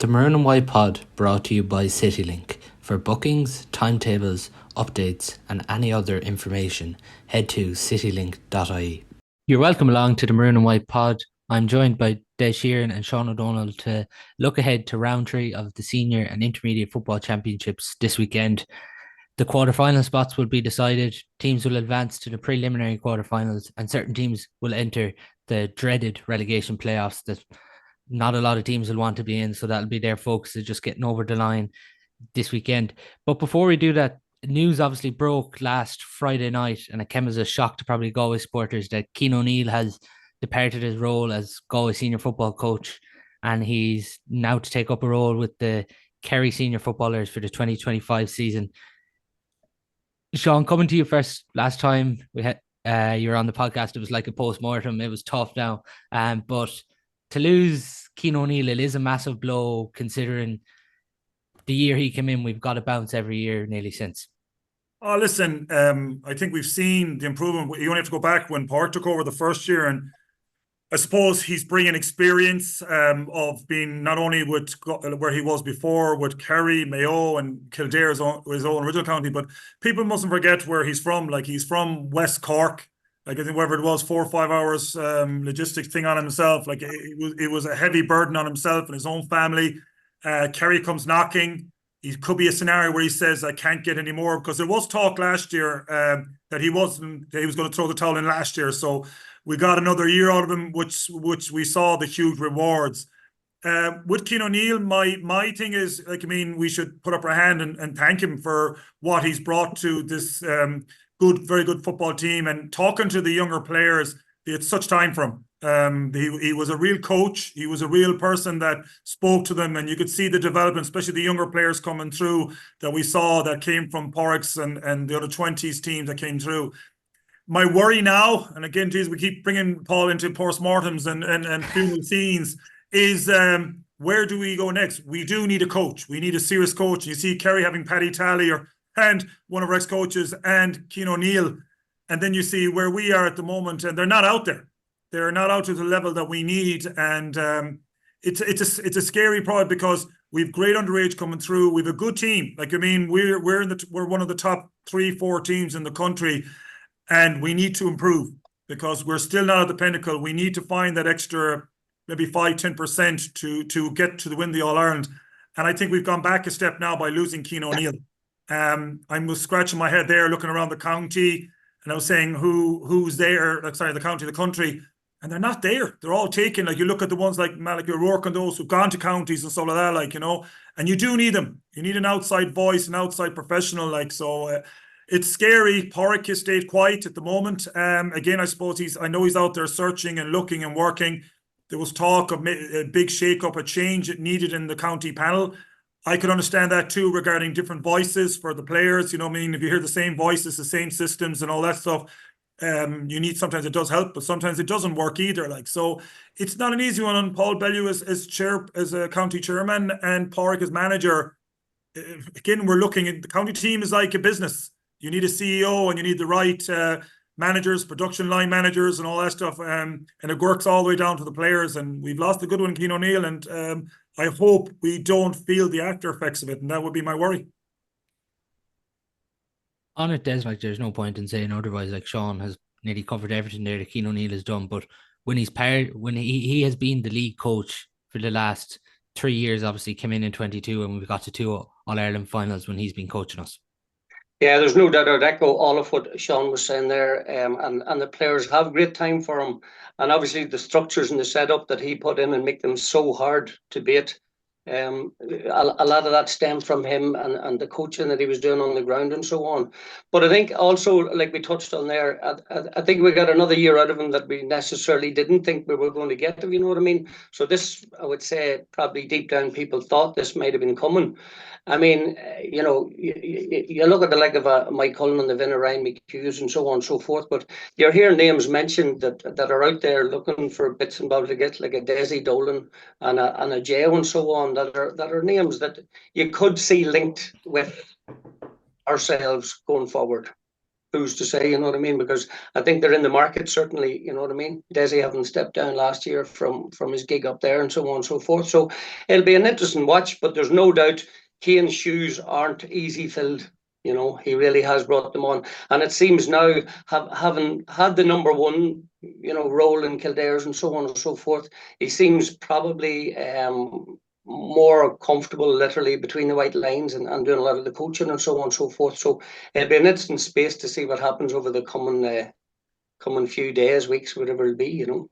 The Maroon White Pod brought to you by CityLink. For bookings, timetables, updates and any other information, head to citylink.ie. You're welcome along to the Maroon White Pod. I'm joined by Sheeran and Seán O'Donnell to look ahead to round 3 of the Senior and Intermediate Football Championships this weekend. The quarter-final spots will be decided, teams will advance to the preliminary quarter-finals, and certain teams will enter the dreaded relegation playoffs that not a lot of teams will want to be in, so that'll be their focus, is just getting over the line this weekend. But before we do that, news obviously broke last Friday night, and it came as a shock to probably Galway supporters that Cian O'Neill has departed his role as Galway senior football coach, and he's now to take up a role with the Kerry senior footballers for the 2025 season. Seán, coming to you first. Last time we had you were on the podcast, it was like a post-mortem. It was tough now, but to lose Cian O'Neill, it is a massive blow considering the year he came in. We've got to bounce every year nearly since. Oh, listen, I think we've seen the improvement. You only have to go back when Park took over the first year, and I suppose he's bringing experience of being not only with where he was before with Kerry, Mayo and Kildare, his own original county, but people mustn't forget where he's from. Like, he's from West Cork. Like, I think whatever it was, 4 or 5 hours logistics thing on himself. Like, it was a heavy burden on himself and his own family. Kerry comes knocking. It could be a scenario where he says, I can't get any more, because there was talk last year that he was going to throw the towel in last year. So we got another year out of him, which we saw the huge rewards. With Cian O'Neill, my thing is, like, I mean, we should put up our hand and thank him for what he's brought to this very good football team, and talking to the younger players. It's such time for him. He was a real coach. He was a real person that spoke to them, and you could see the development, especially the younger players coming through that we saw that came from Porricks and the other 20s teams that came through. My worry now, and again, geez, we keep bringing Paul into post-mortems and funeral scenes, is where do we go next? We do need a coach. We need a serious coach. You see Kerry having Paddy Talley and one of our ex-coaches and Cian O'Neill. And then you see where we are at the moment, and they're not out there. They're not out to the level that we need. And it's a scary product, because we've great underage coming through. We've a good team. Like, I mean, we're one of the top 3-4 teams in the country. And we need to improve, because we're still not at the pinnacle. We need to find that extra maybe 5-10% to get to win the All-Ireland. And I think we've gone back a step now by losing Cian O'Neill. I was scratching my head there, looking around the county, and I was saying who's there, the county, the country, and they're not there. They're all taken. Like, you look at the ones like Malik O'Rourke and those who've gone to counties and stuff like that, like, you know, and you do need them. You need an outside voice, an outside professional, like, so it's scary. Porrick has stayed quiet at the moment. Again, I suppose I know he's out there searching and looking and working. There was talk of a big shake-up, a change needed in the county panel. I could understand that too, regarding different voices for the players. You know what I mean? If you hear the same voices, the same systems and all that stuff, you need, sometimes it does help, but sometimes it doesn't work either. Like, so it's not an easy one on Paul Bellew as a county chairman and Porrick as manager. Again, we're looking at the county team is like a business. You need a CEO and you need the right managers, production line managers and all that stuff. And it works all the way down to the players. And we've lost a good one, Cian O'Neill, and I hope we don't feel the after effects of it. And that would be my worry. On it, Des, like, there's no point in saying otherwise. Like, Seán has nearly covered everything there that Cian O'Neill has done. But when he has been the lead coach for the last 3 years, obviously came in 22, and we've got to 2 All-Ireland finals when he's been coaching us. Yeah, there's no doubt. I'd echo all of what Seán was saying there, and the players have great time for him, and obviously the structures and the setup that he put in and make them so hard to beat. A lot of that stemmed from him and the coaching that he was doing on the ground and so on. But I think also, like we touched on there, I think we got another year out of him that we necessarily didn't think we were going to get, if you know what I mean. So this, I would say, probably deep down people thought this might have been coming. I mean, you know, you look at the like of Moycullen and the Vinna Ryan McHughes and so on and so forth, but you're hearing names mentioned that are out there looking for bits and bobs to get, like a Desi Dolan and a Jao and so on, that are names that you could see linked with ourselves going forward. who's to say, you know what I mean? Because I think they're in the market, certainly, you know what I mean? Desi having stepped down last year from his gig up there and so on and so forth. So it'll be an interesting watch, but there's no doubt Cian's shoes aren't easy filled. You know, he really has brought them on. And it seems now, having had the number one, you know, role in Kildare's and so on and so forth, he seems probably more comfortable literally between the white lines and doing a lot of the coaching and so on and so forth. So it'll be an interesting space to see what happens over the coming few days, weeks, whatever it'll be, you know.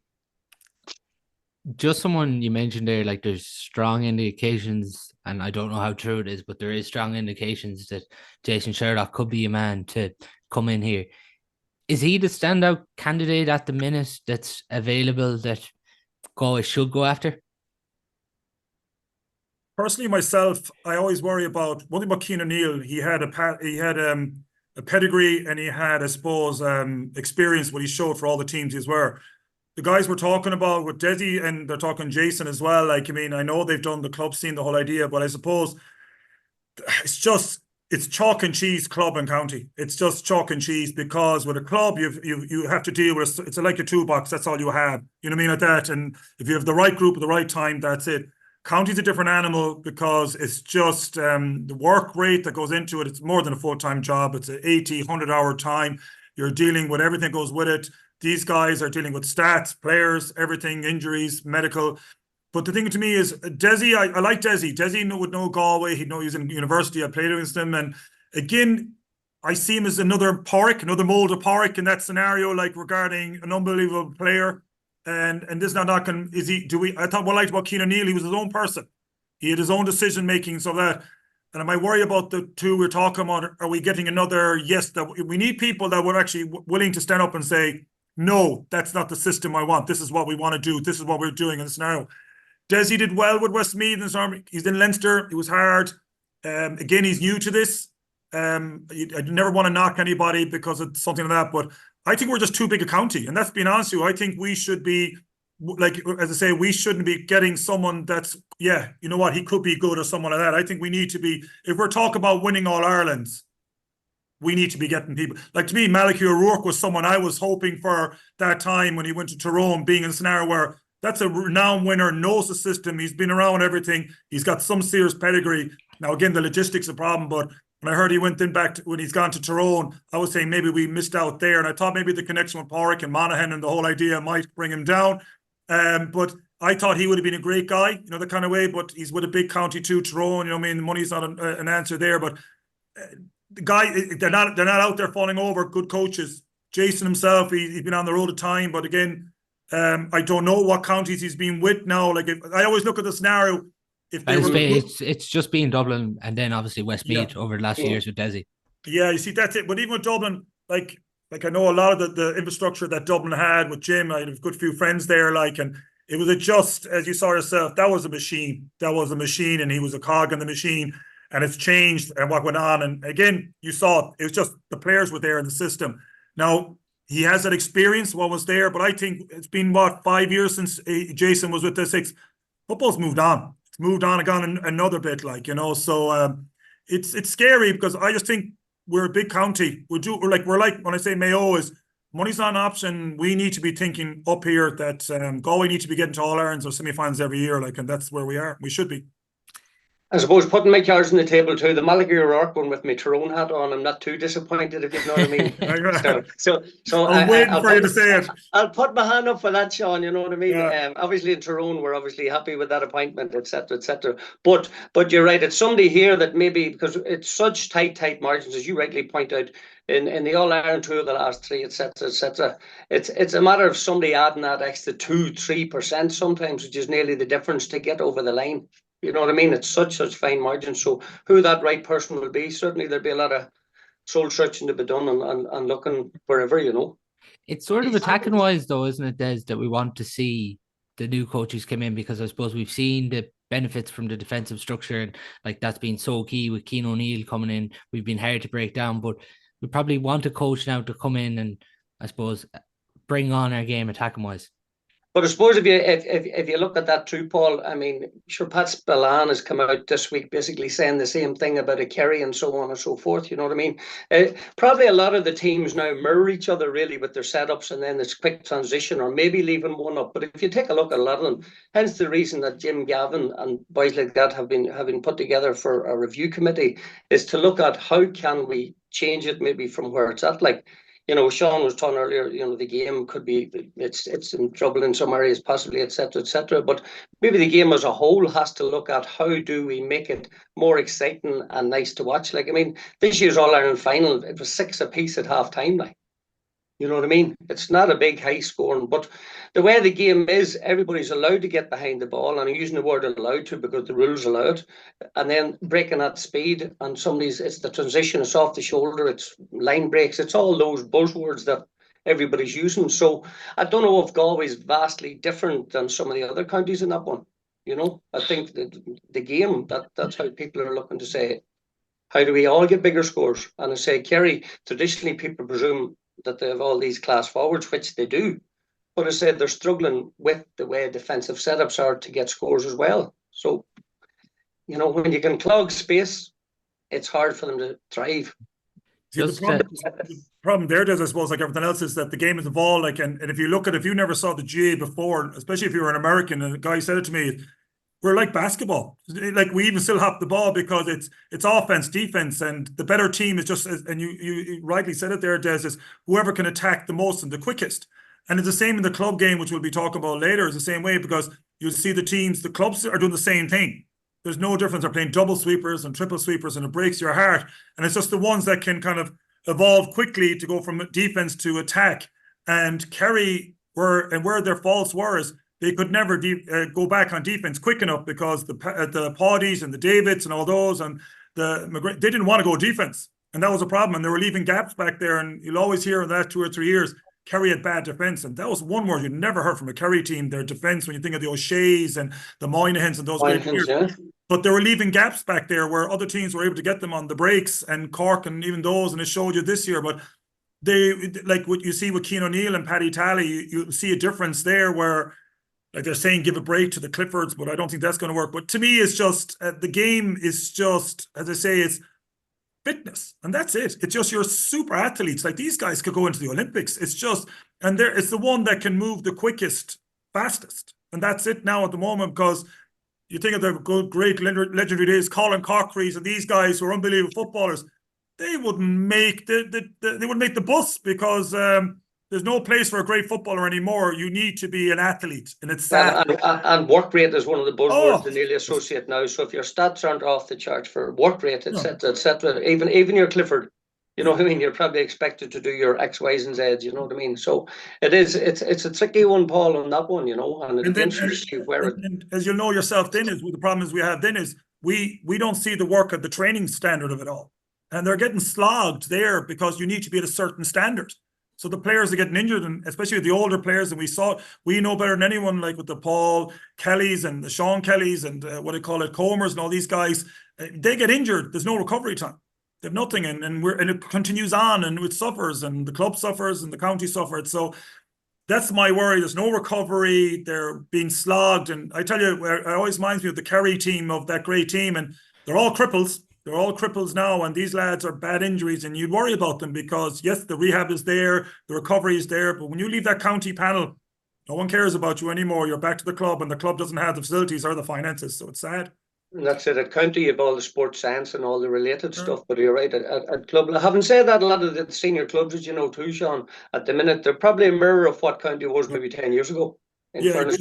Just someone you mentioned there, like there's strong indications, and I don't know how true it is, but there is strong indications that Jason Sherlock could be a man to come in here. Is he the standout candidate at the minute that's available that Galway should go after? Personally, myself, I always worry about one thing about Cian O'Neill. He had a pedigree, and he had, I suppose, experience what he showed for all the teams he's were. The guys we're talking about with Desi, and they're talking Jason as well. Like, I mean, I know they've done the club scene, the whole idea, but I suppose it's chalk and cheese club and county. It's just chalk and cheese, because with a club, you have to deal with, it's like a toolbox. That's all you have. You know what I mean? Like that. And if you have the right group at the right time, that's it. County's a different animal, because it's just the work rate that goes into it. It's more than a full-time job. It's an 80, 100-hour time. You're dealing with everything that goes with it. These guys are dealing with stats, players, everything, injuries, medical. But the thing to me is, Desi, I like Desi. Desi would know Galway. He'd know he was in university. I played against him. And again, I see him as another Porrick, another mold of Porrick in that scenario, like regarding an unbelievable player. And this is not knocking, I thought what I liked about Cian O'Neill, he was his own person. He had his own decision making, so that. And I worry about the two we're talking about. Are we getting another? Yes, that we need people that were actually willing to stand up and say, no, that's not the system I want. This is what we want to do. This is what we're doing in the scenario. Desi did well with Westmeath. He's in Leinster. It was hard. Again, he's new to this. I never want to knock anybody because it's something like that. But I think we're just too big a county. And that's being honest with you. I think we should be, like, as I say, we shouldn't be getting someone that's, yeah, you know what, he could be good or someone like that. I think we need to be, if we're talking about winning All Irelands, we need to be getting people. Like, to me, Malachy O'Rourke was someone I was hoping for that time when he went to Tyrone, being in a scenario where that's a renowned winner, knows the system, he's been around everything, he's got some serious pedigree. Now, again, the logistics are a problem, but when I heard he went in back to, when he's gone to Tyrone, I was saying maybe we missed out there. And I thought maybe the connection with Porrick and Monaghan and the whole idea might bring him down. But I thought he would have been a great guy, you know, the kind of way, but he's with a big county too, Tyrone, you know what I mean? Money's not an answer there, but the guy, they're not out there falling over, good coaches. Jason himself, he's been on the road a time, but again, I don't know what counties he's been with now. Like, I always look at the scenario. It's just been Dublin and then obviously Westmeath over the last few years with Desi. Yeah, you see, that's it. But even with Dublin, like I know a lot of the infrastructure that Dublin had with Jim. I had a good few friends there, like, and it was just, as you saw yourself, that was a machine. That was a machine, and he was a cog in the machine. And it's changed and what went on. And again, you saw it was just the players were there in the system. Now, he has that experience, what was there, but I think it's been, 5 years since Jason was with the Six. Football's moved on. It's moved on and gone another bit, like, you know. So it's scary, because I just think we're a big county. We're like when I say Mayo is money's not an option. We need to be thinking up here that Galway need to be getting to All Irelands or semi-finals every year, like, and that's where we are. We should be. I suppose putting my cards on the table too, the Malachy O'Rourke one with my Tyrone hat on, I'm not too disappointed, if you know what I mean. so I'm waiting for you to say it. I'll put my hand up for that, Seán, you know what I mean? Yeah. Obviously in Tyrone, we're obviously happy with that appointment, etc., etc. But you're right, it's somebody here that maybe, because it's such tight margins, as you rightly point out, in the All-Ireland 2 of the last 3, etc., etc. It's a matter of somebody adding that extra 2-3% sometimes, which is nearly the difference to get over the line. You know what I mean? It's such fine margins. So who that right person will be, certainly there'll be a lot of soul searching to be done and looking wherever, you know. It's sort of attacking wise though, isn't it, Des, that we want to see the new coaches come in, because I suppose we've seen the benefits from the defensive structure, and like that's been so key with Cian O'Neill coming in. We've been hard to break down, but we probably want a coach now to come in and I suppose bring on our game attacking wise. But I suppose if you look at that too, Paul, I mean, sure, Pat Spillane has come out this week basically saying the same thing about a Kerry and so on and so forth. You know what I mean? Probably a lot of the teams now mirror each other really with their setups, and then this quick transition, or maybe leaving one up. But if you take a look at a lot of them, hence the reason that Jim Gavin and boys like that have been put together for a review committee, is to look at how can we change it maybe from where it's at. Like, you know, Seán was talking earlier, you know, the game could be, it's in trouble in some areas, possibly, etc., etc. But maybe the game as a whole has to look at how do we make it more exciting and nice to watch. Like, I mean, this year's All-Ireland final, it was 6 apiece at half time. Like, you know what I mean? It's not a big high scoring, but the way the game is, everybody's allowed to get behind the ball, and I'm using the word allowed to because the rules allow it, and then breaking at speed, and it's the transition, it's off the shoulder, it's line breaks, it's all those buzzwords that everybody's using. So I don't know if Galway's vastly different than some of the other counties in that one. You know, I think that the game, that's how people are looking to say, how do we all get bigger scores? And I say, Kerry, traditionally people presume that they have all these class forwards, which they do. But I said they're struggling with the way defensive setups are to get scores as well. So, you know, when you can clog space, it's hard for them to thrive. See, the problem there does, I suppose, like everything else, is that the game is evolved. Like, and if you look at, if you never saw the GA before, especially if you were an American, and a guy said it to me, we're like basketball. Like, we even still have the ball because it's offense, defense, and the better team is just, and you rightly said it there, Des, is whoever can attack the most and the quickest. And it's the same in the club game, which we'll be talking about later, is the same way, because you'll see the clubs are doing the same thing. There's no difference. They're playing double sweepers and triple sweepers, and it breaks your heart. And it's just the ones that can kind of evolve quickly to go from defense to attack. And Kerry where their faults were is they could never go back on defense quick enough, because the Poddies and the Davids and all those and they didn't want to go defense, and that was a problem. And they were leaving gaps back there. And you'll always hear in the last 2 or 3 years, Kerry had bad defence, and that was one word you never heard from a Kerry team, their defence, when you think of the O'Sheas and the Moynahans and those great players. Yeah. But they were leaving gaps back there where other teams were able to get them on the breaks, and Cork and even those, and it showed you this year. But they, like what you see with Cian O'Neill and Paddy Talley, you see a difference there where, like, they're saying give a break to the Cliffords, but I don't think that's going to work. But to me, it's just, the game is just, as I say, it's fitness, and that's it. It's just your super athletes. Like, these guys could go into the Olympics. It's just, and it's the one that can move the quickest, fastest, and that's it now at the moment. Because you think of the great legendary days, Colin Cochrane's and these guys who are unbelievable footballers, they wouldn't make they wouldn't make the bus, because there's no place for a great footballer anymore. You need to be an athlete, and it's sad. And work rate is one of the buzzwords they nearly associate now. So if your stats aren't off the charts for work rate, etc., even your Clifford, you know what I mean, you're probably expected to do your X, Y's, and Z's. You know what I mean. So it's a tricky one, Paul, on that one. You know, and as you'll know yourself, then is the problem is we have then is we don't see the work at the training standard of it all, and they're getting slogged there because you need to be at a certain standard. So the players are getting injured, and especially the older players, and we know better than anyone, like with the Paul Kellys and the Sean Kellys and Comers and all these guys, they get injured. There's no recovery time. They have nothing, and it continues on, and it suffers, and the club suffers, and the county suffers. So that's my worry. There's no recovery. They're being slogged, and I tell you, it always reminds me of the Kerry team, of that great team, and they're all cripples. They're all cripples now, and these lads are bad injuries, and you'd worry about them because, yes, the rehab is there, the recovery is there, but when you leave that county panel, no one cares about you anymore. You're back to the club, and the club doesn't have the facilities or the finances, so it's sad. And that's it. At county, you have all the sports science and all the related stuff, but you're right, at club. Having said that, a lot of the senior clubs, as you know too, Sean, at the minute, they're probably a mirror of what county was maybe 10 years ago. In fairness,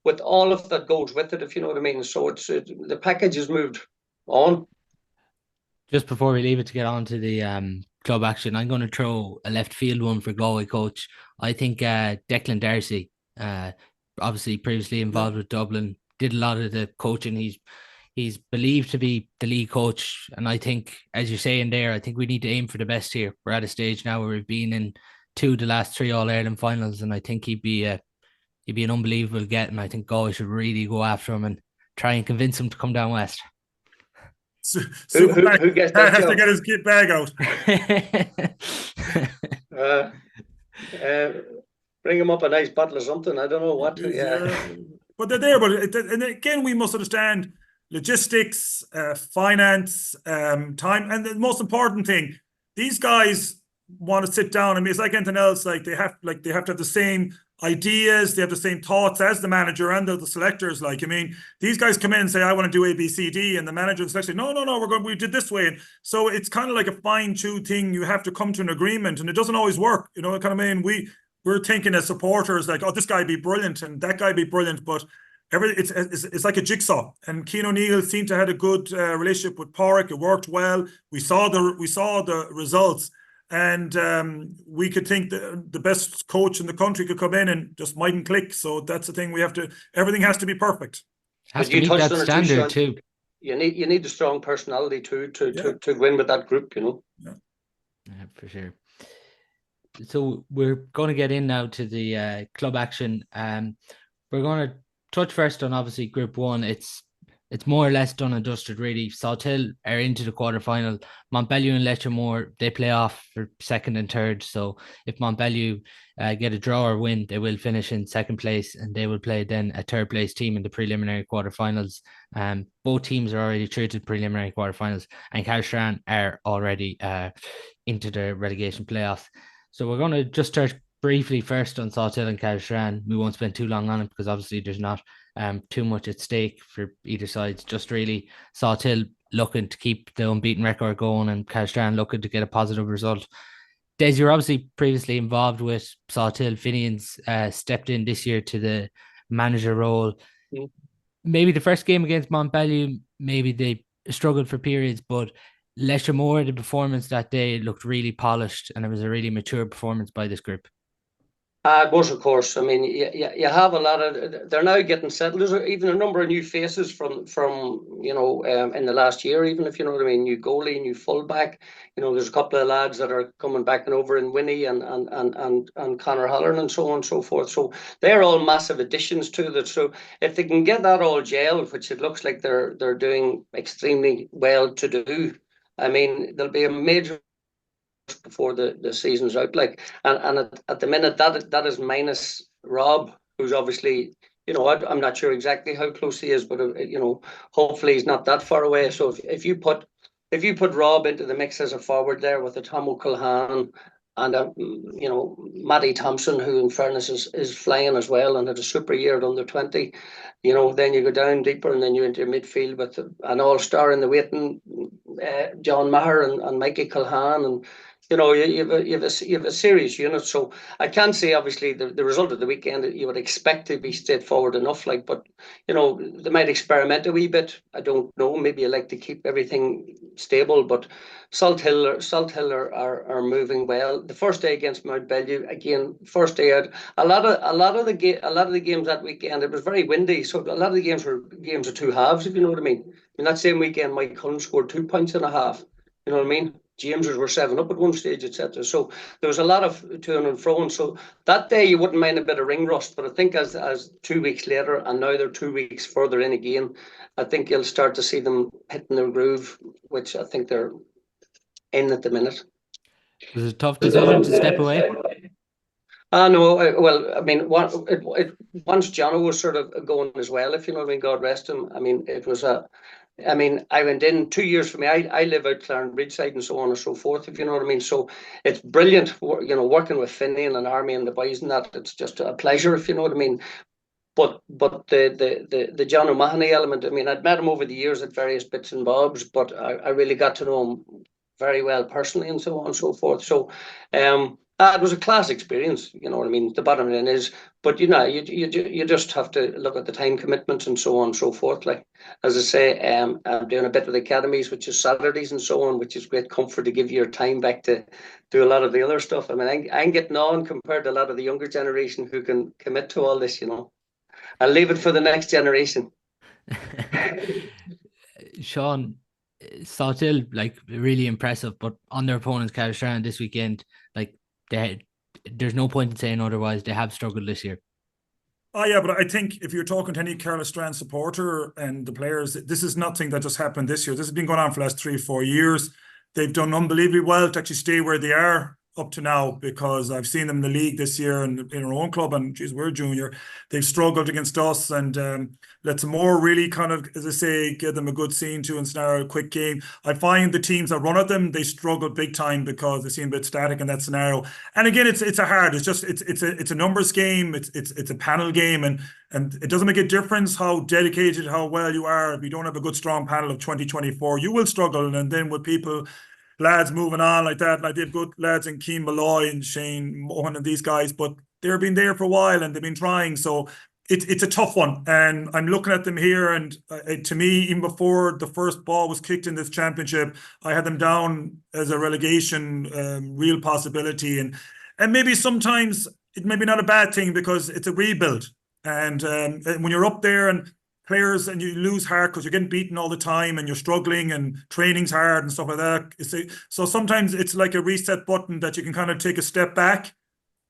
with all of that goes with it, if you know what I mean. So the package has moved on. Just before we leave it to get on to the club action, I'm going to throw a left field one for Galway coach. I think Declan Darcy, obviously previously involved with Dublin, did a lot of the coaching. He's believed to be the league coach, and I think, as you're saying there, I think we need to aim for the best here. We're at a stage now where we've been in 2 of the last 3 All-Ireland finals, and I think he'd be an unbelievable get, and I think Galway should really go after him and try and convince him to come down west. Who gets that has to get his kit bag out. Bring him up a nice bottle of something. I don't know what. But they're there. But and again, we must understand logistics, finance, time, and the most important thing, these guys want to sit down. I mean, it's like anything else. Like they have to have the same ideas, they have the same thoughts as the manager and the selectors. Like, I mean, these guys come in and say, I want to do A, B, C, D, and the manager and the selector, no, we did this way. And so it's kind of like a fine-tuned thing. You have to come to an agreement, and it doesn't always work. You know, kind of mean, we're thinking as supporters, like, oh, this guy be brilliant and that guy be brilliant, but it's like a jigsaw. And Cian O'Neill seemed to have a good relationship with Pádraig. It worked well. We saw the results. And we could think that the best coach in the country could come in and just mightn't click. So that's the thing. Everything has to be perfect. Has to meet that standard too. You need a strong personality too to win with that group, you know. Yeah, for sure. So we're going to get in now to the club action. We're going to touch first on obviously Group 1. It's more or less done and dusted, really. Salthill are into the quarterfinal. Mountbellew and Leamore, they play off for second and third. So if Mountbellew get a draw or win, they will finish in second place, and they will play then a third place team in the preliminary quarterfinals. Both teams are already through to the preliminary quarterfinals, and Kilconly are already into the relegation playoffs. So we're going to just touch briefly first on Salthill and Kilconly. We won't spend too long on it because obviously there's not too much at stake for either side. Just really Salthill looking to keep the unbeaten record going, and Kilconly looking to get a positive result. Des, you're obviously previously involved with Salthill. Finian's stepped in this year to the manager role. Mm. Maybe the first game against Mountbellew, maybe they struggled for periods, but Leamore, the performance that day looked really polished, and it was a really mature performance by this group. It was, of course. I mean, you have a lot of. They're now getting settled. There's even a number of new faces from in the last year. Even if you know what I mean, new goalie, new fullback. You know, there's a couple of lads that are coming back and over in Winnie and Conor Halloran and so on and so forth. So they're all massive additions to that. So if they can get that all gelled, which it looks like they're doing extremely well to do, I mean, there'll be a major before the season's out, like, and at the minute that is minus Rob, who's obviously, you know, I'm not sure exactly how close he is, but you know, hopefully he's not that far away. So if you put Rob into the mix as a forward there with the Tom O'Culhan and you know, Matty Thompson, who in fairness is flying as well and had a super year at under 20, you know, then you go down deeper and then you're into your midfield with an all-star in the waiting, John Maher and Mikey Culhan, and you know, you have a serious unit. So I can't say obviously the result of the weekend you would expect to be straightforward enough, like, but you know, they might experiment a wee bit. I don't know. Maybe I like to keep everything stable, but Salthill are moving well. The first day against Mountbellew, again, first day out. A lot of the games that weekend, it was very windy, so a lot of the games were games of two halves, if you know what I mean. In that same weekend, Moycullen scored 2 points and a half. You know what I mean? James's were 7-up at one stage, etc. So there was a lot of to and fro. So that day you wouldn't mind a bit of ring rust, but I think as 2 weeks later, and now they're 2 weeks further in again, I think you'll start to see them hitting their groove, which I think they're in at the minute. Was it a tough decision to step away? No, well, I mean, once Jono was sort of going as well, if you know what I mean, God rest him. I mean, it was I went in 2 years for me. I live out Claren Bridgeside and so on and so forth, if you know what I mean. So it's brilliant, you know, working with Finian and Army and the boys and that. It's just a pleasure, if you know what I mean. But the John O'Mahony element, I mean, I'd met him over the years at various bits and bobs, but I really got to know him very well personally and so on and so forth. So it was a class experience, you know what I mean. The bottom line is, but you know, you just have to look at the time commitments and so on and so forth. Like, as I say, I'm doing a bit with academies, which is Saturdays and so on, which is great comfort to give your time back to do a lot of the other stuff. I mean, I'm getting on compared to a lot of the younger generation who can commit to all this, you know. I'll leave it for the next generation. Seán, Salthill, like, really impressive, but on their opponents, Kilconly this weekend, like, there's no point in saying otherwise. They have struggled this year. Oh yeah, but I think if you're talking to any Kilconly supporter and the players, this is nothing that just happened this year. This has been going on for the last 3 or 4 years. They've done unbelievably well to actually stay where they are. up to now, because I've seen them in the league this year and in our own club, and geez, we're junior. They've struggled against us, and Leamore really kind of, as I say, give them a good scene to and scenario, quick game. I find the teams that run at them, they struggle big time because they seem a bit static in that scenario. And again, it's a numbers game. It's a panel game, and it doesn't make a difference how dedicated, how well you are. If you don't have a good strong panel of 2024, you will struggle. And then with people, lads moving on like that, like they've good lads in Keane Malloy and Shane Mohan and these guys, but they've been there for a while and they've been trying. So it's a tough one. And I'm looking at them here, and to me, even before the first ball was kicked in this championship, I had them down as a relegation real possibility. And maybe sometimes it may be not a bad thing because it's a rebuild. And when you're up there and players and you lose heart because you're getting beaten all the time and you're struggling and training's hard and stuff like that. So sometimes it's like a reset button that you can kind of take a step back.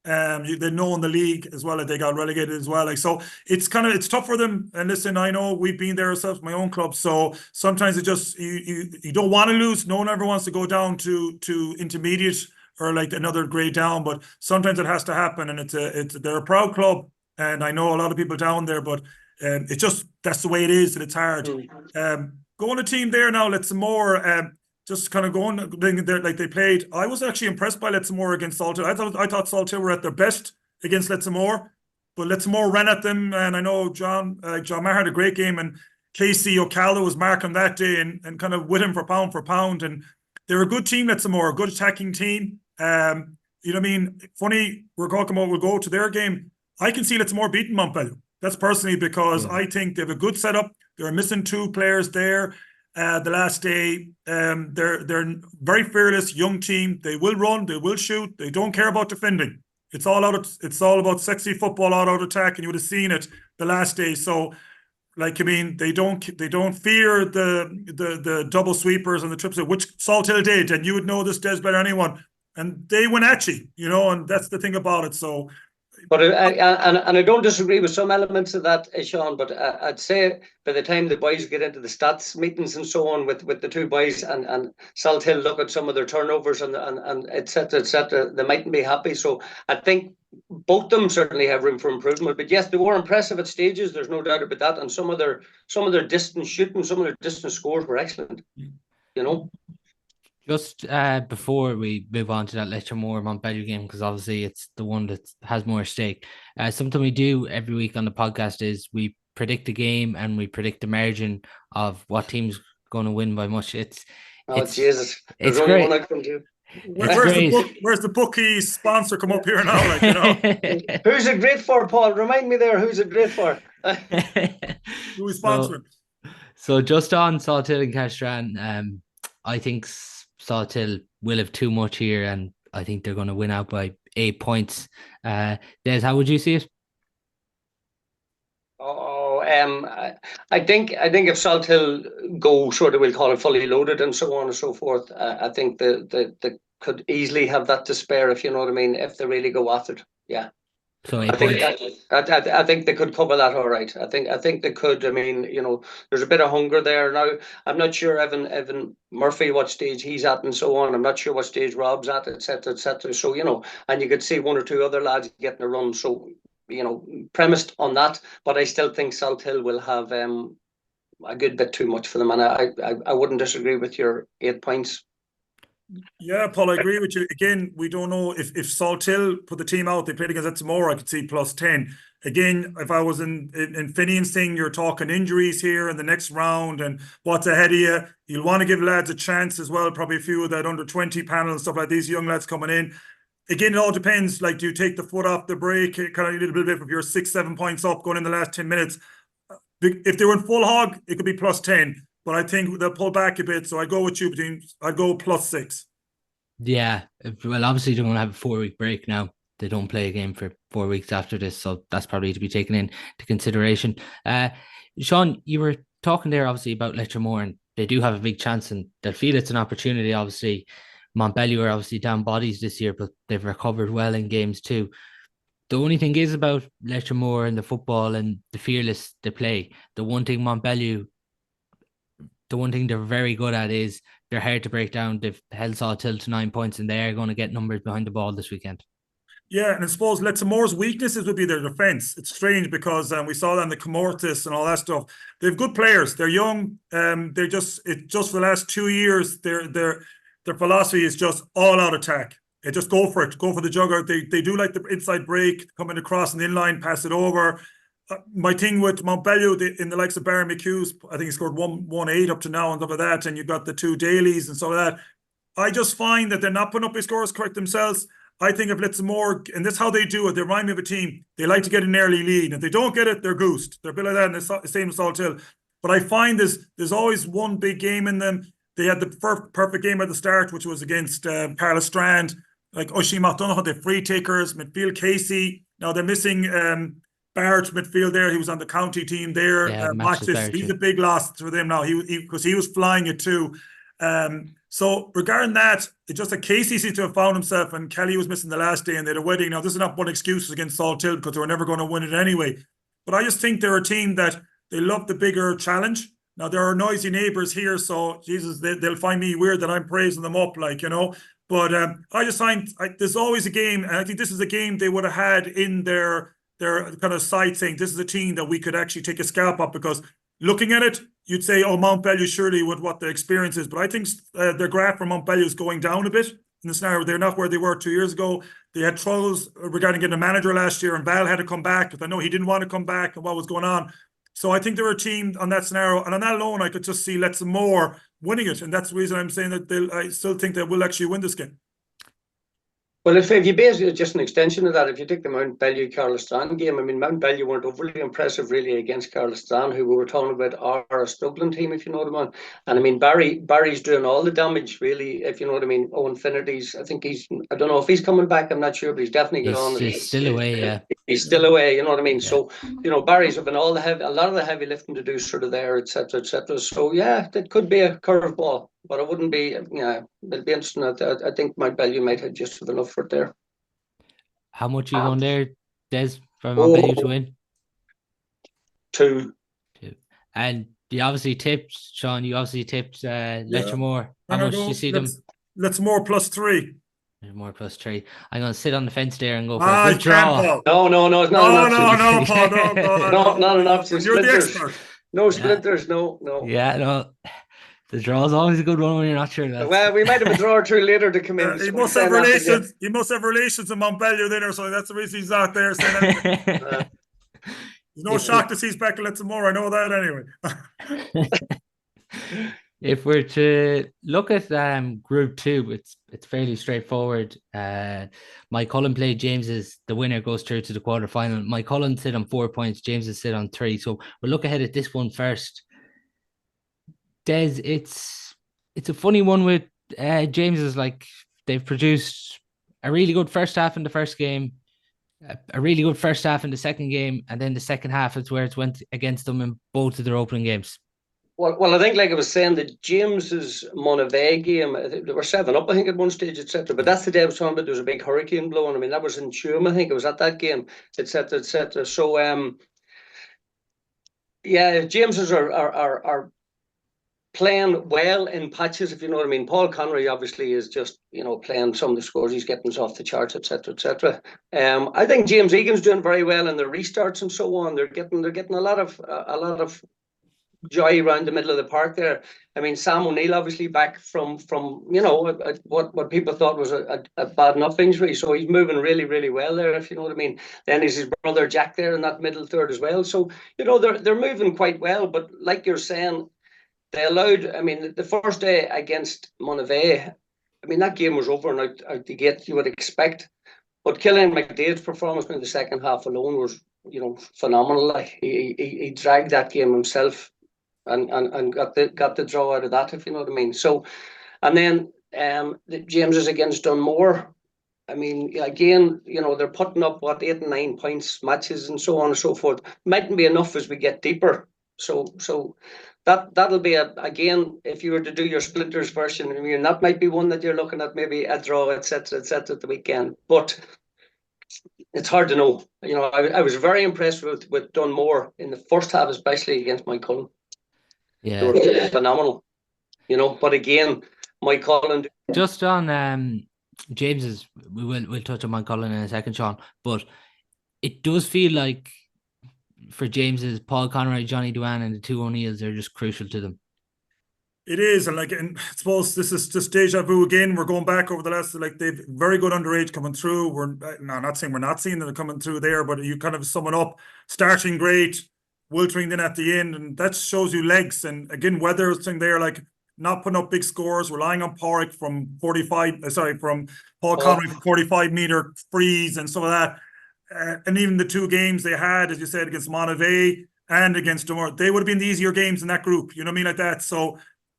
They know in the league as well that they got relegated as well. Like, so it's tough for them. And listen, I know we've been there ourselves, my own club. So sometimes it just, you don't want to lose. No one ever wants to go down to intermediate or like another grade down, but sometimes it has to happen. And they're a proud club. And I know a lot of people down there, but it's just, that's the way it is, and it's hard. Going a team there now, Leamore, just kind of going there like they played. I was actually impressed by Leamore against Salthill. I thought Salthill were at their best against Leamore, but Leamore ran at them, and I know John Maher had a great game, and Casey O'Callaghan was marking that day and kind of with him for pound, and they're a good team, Leamore, a good attacking team. You know what I mean? Funny, we're talking about, we'll go to their game. I can see Leamore beating Mountbellew. That's personally because I think they have a good setup. They're missing 2 players there the last day. They're very fearless, young team. They will run, they will shoot. They don't care about defending. It's all about sexy football, all out attack, and you would have seen it the last day. So, like, I mean, they don't fear the double sweepers and the trips, which Salthill did, and you would know this Des better than anyone. And they went at you, and that's the thing about it. So. But I don't disagree with some elements of that, Seán, but I'd say by the time the boys get into the stats meetings and so on with the 2 boys and Salthill look at some of their turnovers and et cetera, they mightn't be happy. So I think both of them certainly have room for improvement. But yes, they were impressive at stages, there's no doubt about that. And some of their distance shooting, some of their distance scores were excellent, Just before we move on to that Leamore Montbellew game, because obviously it's the one that has more stake. Something we do every week on the podcast is we predict the game and we predict the margin of what team's going to win by much. Jesus, there's it's only great. one I can do. Where's the bookie sponsor come up here now? Who's it great for, Paul? Remind me there. Who's it great for? Who is sponsoring? So just on Salthill and Castrán, I think Salthill will have too much here, and I think they're going to win out by 8 points. Des, how would you see it? I think if Salthill go sort of, we'll call it fully loaded and so on and so forth, I think they could easily have that to spare, if you know what I mean, if they really go after it. Yeah. So I think they could cover that all right. I think they could. I mean, there's a bit of hunger there now. I'm not sure Evan Murphy what stage he's at and so on. I'm not sure what stage Rob's at, etc. So and you could see 1 or 2 other lads getting a run. So premised on that, but I still think Salthill will have a good bit too much for them, and I wouldn't disagree with your 8 points. Yeah, Paul, I agree with you. Again, we don't know if Salthill put the team out, they played against Leamore, I could see +10. Again, if I was in Finian's thing, you're talking injuries here in the next round and what's ahead of you. You'll want to give lads a chance as well, probably a few of that under 20 panel and stuff like these young lads coming in. Again, it all depends. Like, do you take the foot off the brake, kind of a little bit if you're 6-7 points up going in the last 10 minutes? If they were in full hog, it could be +10. But I think they'll pull back a bit. So I go with you I'd go +6. Yeah. Well, obviously they're going to have a 4-week break now. They don't play a game for 4 weeks after this. So that's probably to be taken into consideration. Seán, you were talking there obviously about Leamore, and they do have a big chance and they'll feel it's an opportunity. Obviously, Mountbellew are obviously down bodies this year, but they've recovered well in games too. The only thing is about Leamore and the football and the fearless they play. The one thing Mountbellew the one thing they're very good at is they're hard to break down. They've held Salthill to 9 points, and they're going to get numbers behind the ball this weekend. Yeah, and I suppose Lettimore's weaknesses would be their defence. It's strange because we saw that in the Comortis and all that stuff. They have good players. They're young. They're just for the last 2 years, their philosophy is just all out attack. They just go for it, go for the jugger. They do like the inside break, coming across an inline, pass it over. My thing with Mountbellew, in the likes of Barry McHugh's, I think he scored 1-8 up to now and stuff like that, and you've got the 2 dailies and stuff like that. I just find that they're not putting up their scores correct themselves. I think if Lettimore, and that's how they do it, they remind me of a team, they like to get an early lead. And if they don't get it, they're goosed. They're a bit like that, and it's the same as Salthill. But I find there's always one big game in them. They had the perfect game at the start, which was against Carla Strand, like Oshie McDonagh, the free takers, midfield Casey. Now they're missing Barrett midfield there. He was on the county team there. He's a big loss for them now. Because he was flying it too. So regarding that, it's just that Casey seems to have found himself, and Kelly was missing the last day and they had a wedding. Now, this is not one excuse against Salthill because they were never going to win it anyway. But I just think they're a team that they love the bigger challenge. Now, there are noisy neighbours here, so Jesus, they'll find me weird that I'm praising them up, like, you know. But I just find there's always a game, and I think this is a game they would have had in their kind of side saying, this is a team that we could actually take a scalp up, because looking at it, you'd say, oh, Mountbellew surely with what the experience is. But I think their graph for Mountbellew is going down a bit in the scenario. They're not where they were 2 years ago. They had troubles regarding getting a manager last year, and Val had to come back because I know he didn't want to come back and what was going on. So I think they're a team on that scenario. And on that alone, I could just see Lettimore winning it. And that's the reason I'm saying that I still think they will actually win this game. Well, if you basically just an extension of that, if you take the Mountbellew-Carla Strand game, I mean, Mountbellew weren't overly impressive really against Carla Strand, who we were talking about are a struggling team, if you know what I mean. And I mean, Barry's doing all the damage really, if you know what I mean. Owen Finnerty's, I think I don't know if he's coming back, I'm not sure, but he's definitely gone. He's still away, yeah. He's still away, you know what I mean. Yeah. So, Mm-hmm. you know, Barry's having a lot of the heavy lifting to do sort of there, etc., etc. So yeah, that could be a curveball. But it wouldn't be, it'll be interesting. I think Mountbellew might have just enough for it there. How much are you going there, Des, for Mountbellew to win? 2. And you obviously tipped, Seán, Lettimore. How much do you see them? Lettimore +3. More +3. I'm going to sit on the fence there and go for a good draw. No, it's not No, Paul, no, not an option. You're the expert. No splinters, no. Yeah, no. The draw is always a good one when you're not sure. Well, we might have a draw or two later to come in. He must have relations. He must have relations in Mountbellew there, so that's the reason he's not there. There's no shock to see he's back at Lettimore. I know that anyway. If we're to look at Group 2, it's fairly straightforward. Moycullen played James's. The winner goes through to the quarterfinal. Moycullen sit on 4 points. James's sit on 3. So we'll look ahead at this one first. Des, it's a funny one with James's. Like, they've produced a really good first half in the first game, a really good first half in the second game, and then the second half is where it went against them in both of their opening games. Well, I think, like I was saying, the James's Monavea game, I think they were 7-up, I think, at one stage, etc. But that's the day I was talking about. There was a big hurricane blowing. I mean, that was in Tuam, I think. It was at that game, etc., etc. So, James's are playing well in patches, if you know what I mean. Paul Connery obviously is just, playing some of the scores. He's getting us off the charts, etc., etc. I think James Egan's doing very well in the restarts and so on. They're getting a lot of joy around the middle of the park there. I mean, Sam O'Neill obviously back from what people thought was a bad enough injury, so he's moving really, really well there, if you know what I mean. Then is his brother Jack there in that middle third as well. So they're moving quite well. But like you're saying, they allowed. I mean, the first day against Monavea, I mean, that game was over and out the gate, you would expect. But Killian McDade's performance in the second half alone was, phenomenal. Like he dragged that game himself. And got the draw out of that, if you know what I mean. So, and then the James's against Dunmore. I mean, again, they're putting up 8 and 9 points matches and so on and so forth. Mightn't be enough as we get deeper. So that'll be again, if you were to do your splinters version, I mean, that might be one that you're looking at, maybe a draw, etc., at the weekend. But it's hard to know. I was very impressed with Dunmore in the first half, especially against Moycullen. They were phenomenal, you know. But again, Moycullen. Just on James's, we'll touch on Moycullen in a second, Seán. But it does feel like for James's, Paul Conroy, Johnny Duane, and the two O'Neills are just crucial to them. It is, and I suppose this is just deja vu again. We're going back over the last, they've very good underage coming through. We're not saying we're not seeing them coming through there, but you kind of sum it up, starting great, wiltering in at the end, and that shows you legs. And again, weather thing there, not putting up big scores, relying on Porrick from Paul Conroy for 45-meter freeze and some of that. And even the two games they had, as you said, against Monivea and against Domhnaill, they would have been the easier games in that group. You know what I mean? Like that. So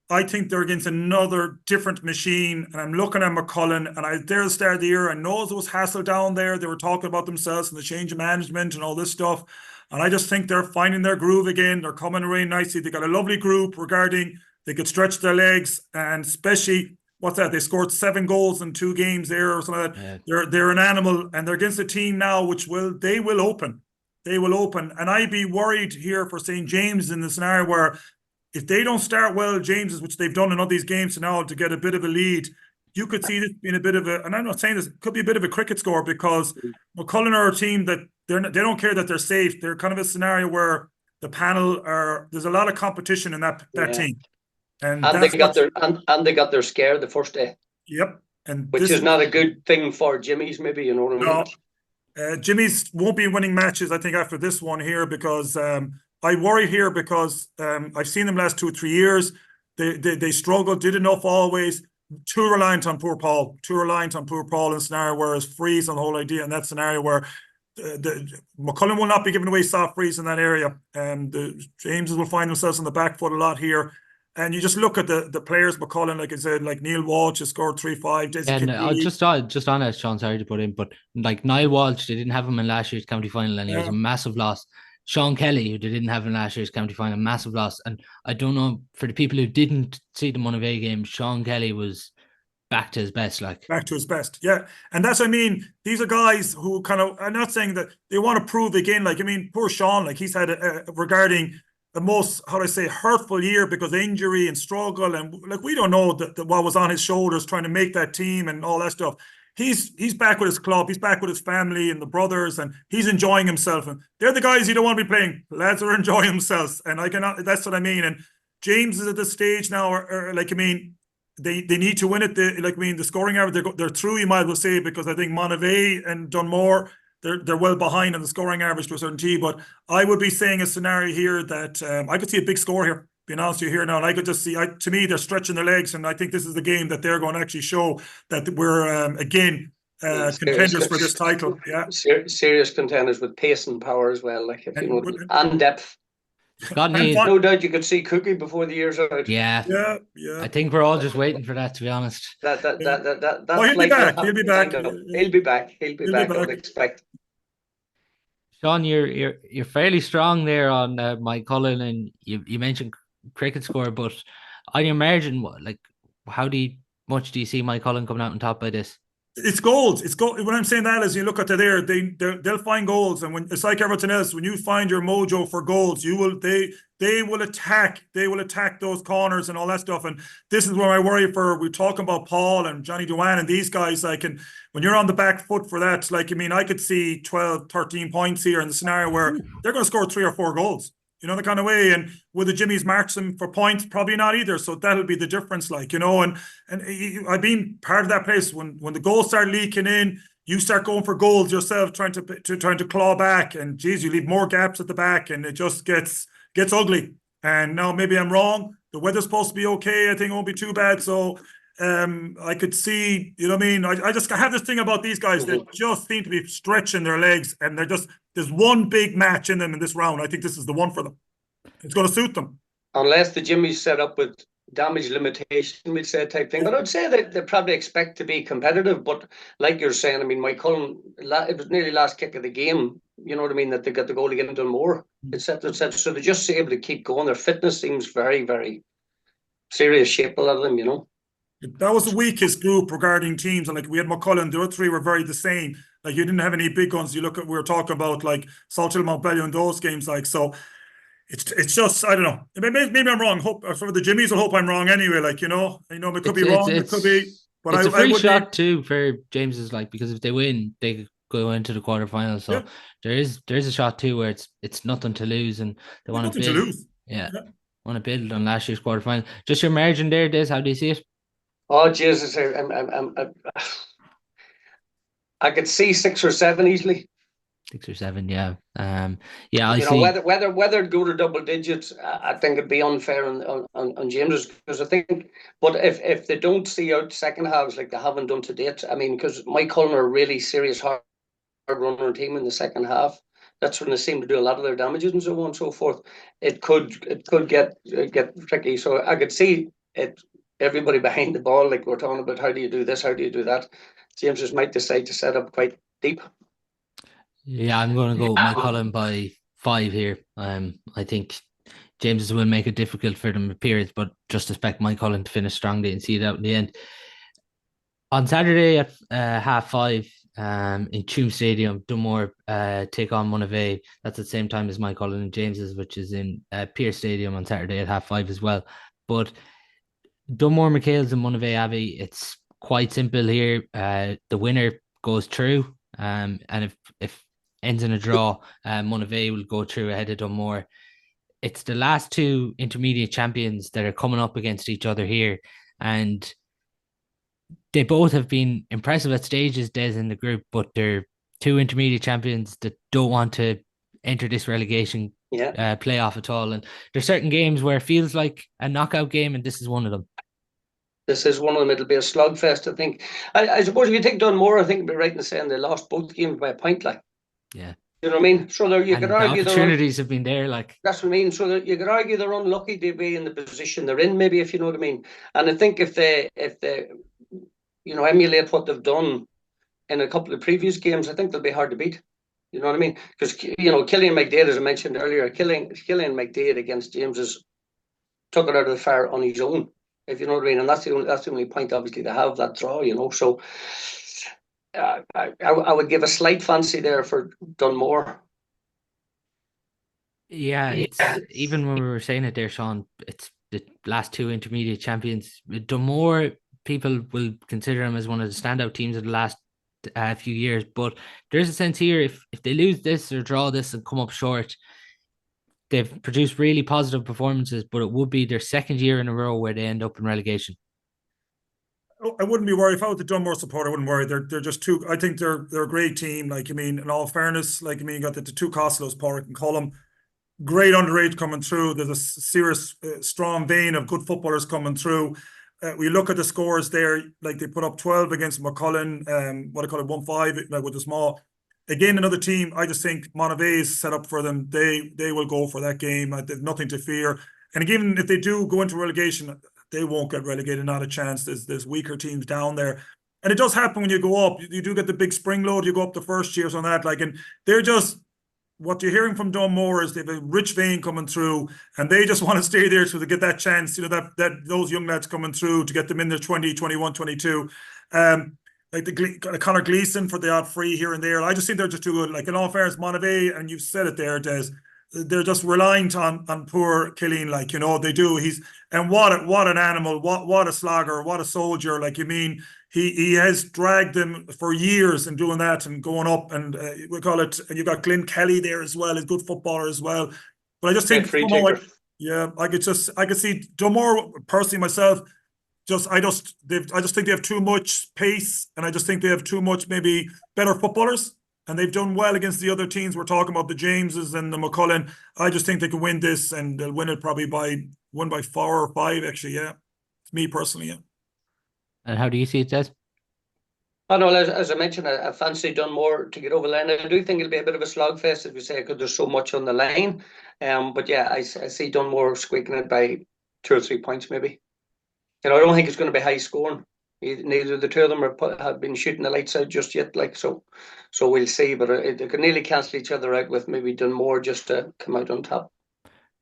I think they're against another different machine. And I'm looking at Moycullen, and they're the start of the year. I know there was hassle down there. They were talking about themselves and the change of management and all this stuff. And I just think they're finding their groove again. They're coming around nicely. They got a lovely group regarding they could stretch their legs, and especially they scored 7 goals in 2 games there or something like that. Yeah. They're an animal, and they're against a team now which they will open. They will open. And I'd be worried here for St. James in the scenario where if they don't start well, James's, which they've done in all these games now to get a bit of a lead, you could see this being a bit of and I'm not saying this, it could be a bit of a cricket score, because Moycullen are a team that they don't care that they're safe. They're kind of a scenario where the panel there's a lot of competition in that team. And they got their scare the first day. Yep. And which is not a good thing for Jimmy's, maybe, you know what I mean? Jimmy's won't be winning matches, I think, after this one here, because I worry here because I've seen them last 2 or 3 years. They struggled, did enough always. Too reliant on poor Paul in a scenario where it's freeze on the whole idea, in that scenario where Moycullen will not be giving away soft freeze in that area. And the Jameses will find themselves on the back foot a lot here. And you just look at the players, Moycullen, like I said, like Neil Walsh has scored 3-5. Just on that, Seán, sorry to put in, but like Niall Walsh, they didn't have him in last year's county final, and he was a massive loss. Sean Kelly, who they didn't have in last year's county final, massive loss. And I don't know, for the people who didn't see the Monivea game, Sean Kelly was back to his best. Back to his best, yeah. And that's what I mean. These are guys who kind of, I'm not saying that they want to prove again. Poor Sean, he's had regarding the most, hurtful year because of injury and struggle. And we don't know what was on his shoulders trying to make that team and all that stuff. He's back with his club. He's back with his family and the brothers, and he's enjoying himself. And they're the guys you don't want to be playing. Lads are enjoying themselves. And that's what I mean. And James is at the stage now, they need to win it. The scoring average, they're through, you might as well say, because I think Monivea and Dunmore, they're well behind on the scoring average to a certain T. But I would be saying a scenario here that I could see a big score here, being honest with you here now. And I could just see, to me, they're stretching their legs. And I think this is the game that they're going to actually show that we're, again, contenders for this title. Yeah, serious contenders with pace and power as well, and depth. No doubt you could see Cookie before the year's out. Yeah. I think we're all just waiting for that, to be honest. He'll be back. He'll be back. I would expect. Seán, you're fairly strong there on Moycullen, and you mentioned cricket score, but on your margin, how much do you see Moycullen coming out on top by this? It's goals. It's goal. When I'm saying that is, you look at they'll find goals, and when it's like everything else, when you find your mojo for goals, they will attack. They will attack those corners and all that stuff. And this is where I worry for. We're talking about Paul and Johnny Duane and these guys. When you're on the back foot for that, I could see 12, 13 points here in the scenario where they're going to score 3 or 4 goals. You know, the kind of way. And will the Jimmies march them for points? Probably not either. So that'll be the difference, and I've been part of that place when the goals start leaking in, you start going for goals yourself, trying to claw back, and geez, you leave more gaps at the back, and it just gets ugly. And now maybe I'm wrong. The weather's supposed to be okay. I think it won't be too bad. So I could see, you know what I mean? I have this thing about these guys that just seem to be stretching their legs, and there's one big match in them in this round. I think this is the one for them. It's going to suit them. Unless the Jimmy's set up with damage limitation, we'd say, type thing. But I'd say that they probably expect to be competitive. But like you're saying, Moycullen, it was nearly last kick of the game, you know what I mean, that they got the goal again into more, etc., etc. So they're just able to keep going. Their fitness seems very, very serious shape, a lot of them, you know. That was the weakest group regarding teams. And we had Moycullen, the other 3 were very the same. You didn't have any big guns. You look at, we were talking about Salthill, Mountbellew and those games. So it's just, I don't know. Maybe I'm wrong. Hope for the Jimmies will hope I'm wrong anyway. Like, it could be wrong. It could be. But it's a I free would shot too for James's, like, because if they win, they go into the quarterfinals. So Yeah. there's a shot too where it's nothing to lose and they want to build. Yeah. Want to build on last year's quarterfinal. Just your margin there, Des. How do you see it? Oh Jesus, I could see 6 or 7 easily. 6 or 7, yeah. I see whether it go to double digits. I think it'd be unfair on James's, because I think. But if they don't see out second halves like they haven't done to date, I mean, because Moycullen are a really serious hard runner team in the second half. That's when they seem to do a lot of their damages and so on and so forth. It could get tricky. So I could see it. Everybody behind the ball, like we're talking about, how do you do this? How do you do that? James's might decide to set up quite deep. Yeah, I'm going to go Moycullen by 5 here. I think James's will make it difficult for them at periods, but just expect Moycullen to finish strongly and see it out in the end. On Saturday at 5:30, in Tuam Stadium, Dunmore take on Monavea. That's at the same time as Moycullen and James's, which is in Pearse Stadium on Saturday at 5:30 as well. But Dunmore, McHale's and Monavea Abbey, it's quite simple here. The winner goes through, and if ends in a draw, Monavea will go through ahead of Dunmore. It's the last 2 intermediate champions that are coming up against each other here, and they both have been impressive at stages, Des, in the group, but they're 2 intermediate champions that don't want to enter this relegation playoff at all. And there's certain games where it feels like a knockout game, and this is one of them. This is one of them. It'll be a slugfest, I think. I suppose if you take Dunmore, I think it'd be right in saying they lost both games by a point, like. Yeah. You know what I mean? So you could argue the opportunities have been there, like. That's what I mean. So you could argue they're unlucky to be in the position they're in, maybe, if you know what I mean. And I think if they emulate what they've done in a couple of previous games, I think they'll be hard to beat. You know what I mean? Because Killian McDade, as I mentioned earlier, Killian McDade against James's took it out of the fire on his own, if you know what I mean. And that's the only point, obviously, they have that draw. So. I would give a slight fancy there for Dunmore. Yeah, it's even when we were saying it there, Seán, it's the last 2 intermediate champions. Dunmore, people will consider them as one of the standout teams of the last few years, but there's a sense here, if they lose this or draw this and come up short, they've produced really positive performances, but it would be their second year in a row where they end up in relegation. I wouldn't be worried. If I was a Dunmore supporter, I wouldn't worry. They're just too. I think they're a great team. Like, I mean, in all fairness, like, I mean, you got the 2 Costellos, Porrick and Cullum, great underage coming through. There's a serious, strong vein of good footballers coming through. We look at the scores there, like they put up 12 against McCullen, 1-5, like with the small. Again, another team. I just think Monavea is set up for them. They will go for that game. There's nothing to fear. And again, if they do go into relegation, they won't get relegated, not a chance. There's weaker teams down there. And it does happen when you go up. You do get the big spring load, you go up the first years on that. Like, and they're just, what you're hearing from Dunmore is they have a rich vein coming through, and they just want to stay there so they get that chance, that those young lads coming through to get them in their 20, 21, 22. Like the Conor Gleeson for the odd free here and there. I just think they're just too good. Like, in all fairness, Monavea, and you've said it there, Des, they're just reliant on poor Killeen, like, they do. And what an animal, what a slogger, what a soldier. Like, you mean, he has dragged them for years in doing that and going up, and we call it, and you got Glenn Kelly there as well, a good footballer as well. But I just think, I could see Dunmore, personally myself, I just think they have too much pace, and I just think they have too much, maybe better footballers. And they've done well against the other teams. We're talking about the Jameses and the McCullen. I just think they can win this, and they'll win it probably by 4 or 5, actually, yeah. Me personally, yeah. And how do you see it, Des? I know, as I mentioned, I fancy Dunmore to get over the line. I do think it'll be a bit of a slogfest, as we say, because there's so much on the line. But yeah, I see Dunmore squeaking it by 2 or 3 points, maybe. I don't think it's going to be high scoring. Neither of the 2 of them have been shooting the lights out just yet, like, so we'll see. But they could nearly cancel each other out, with maybe Dunmore just to come out on top.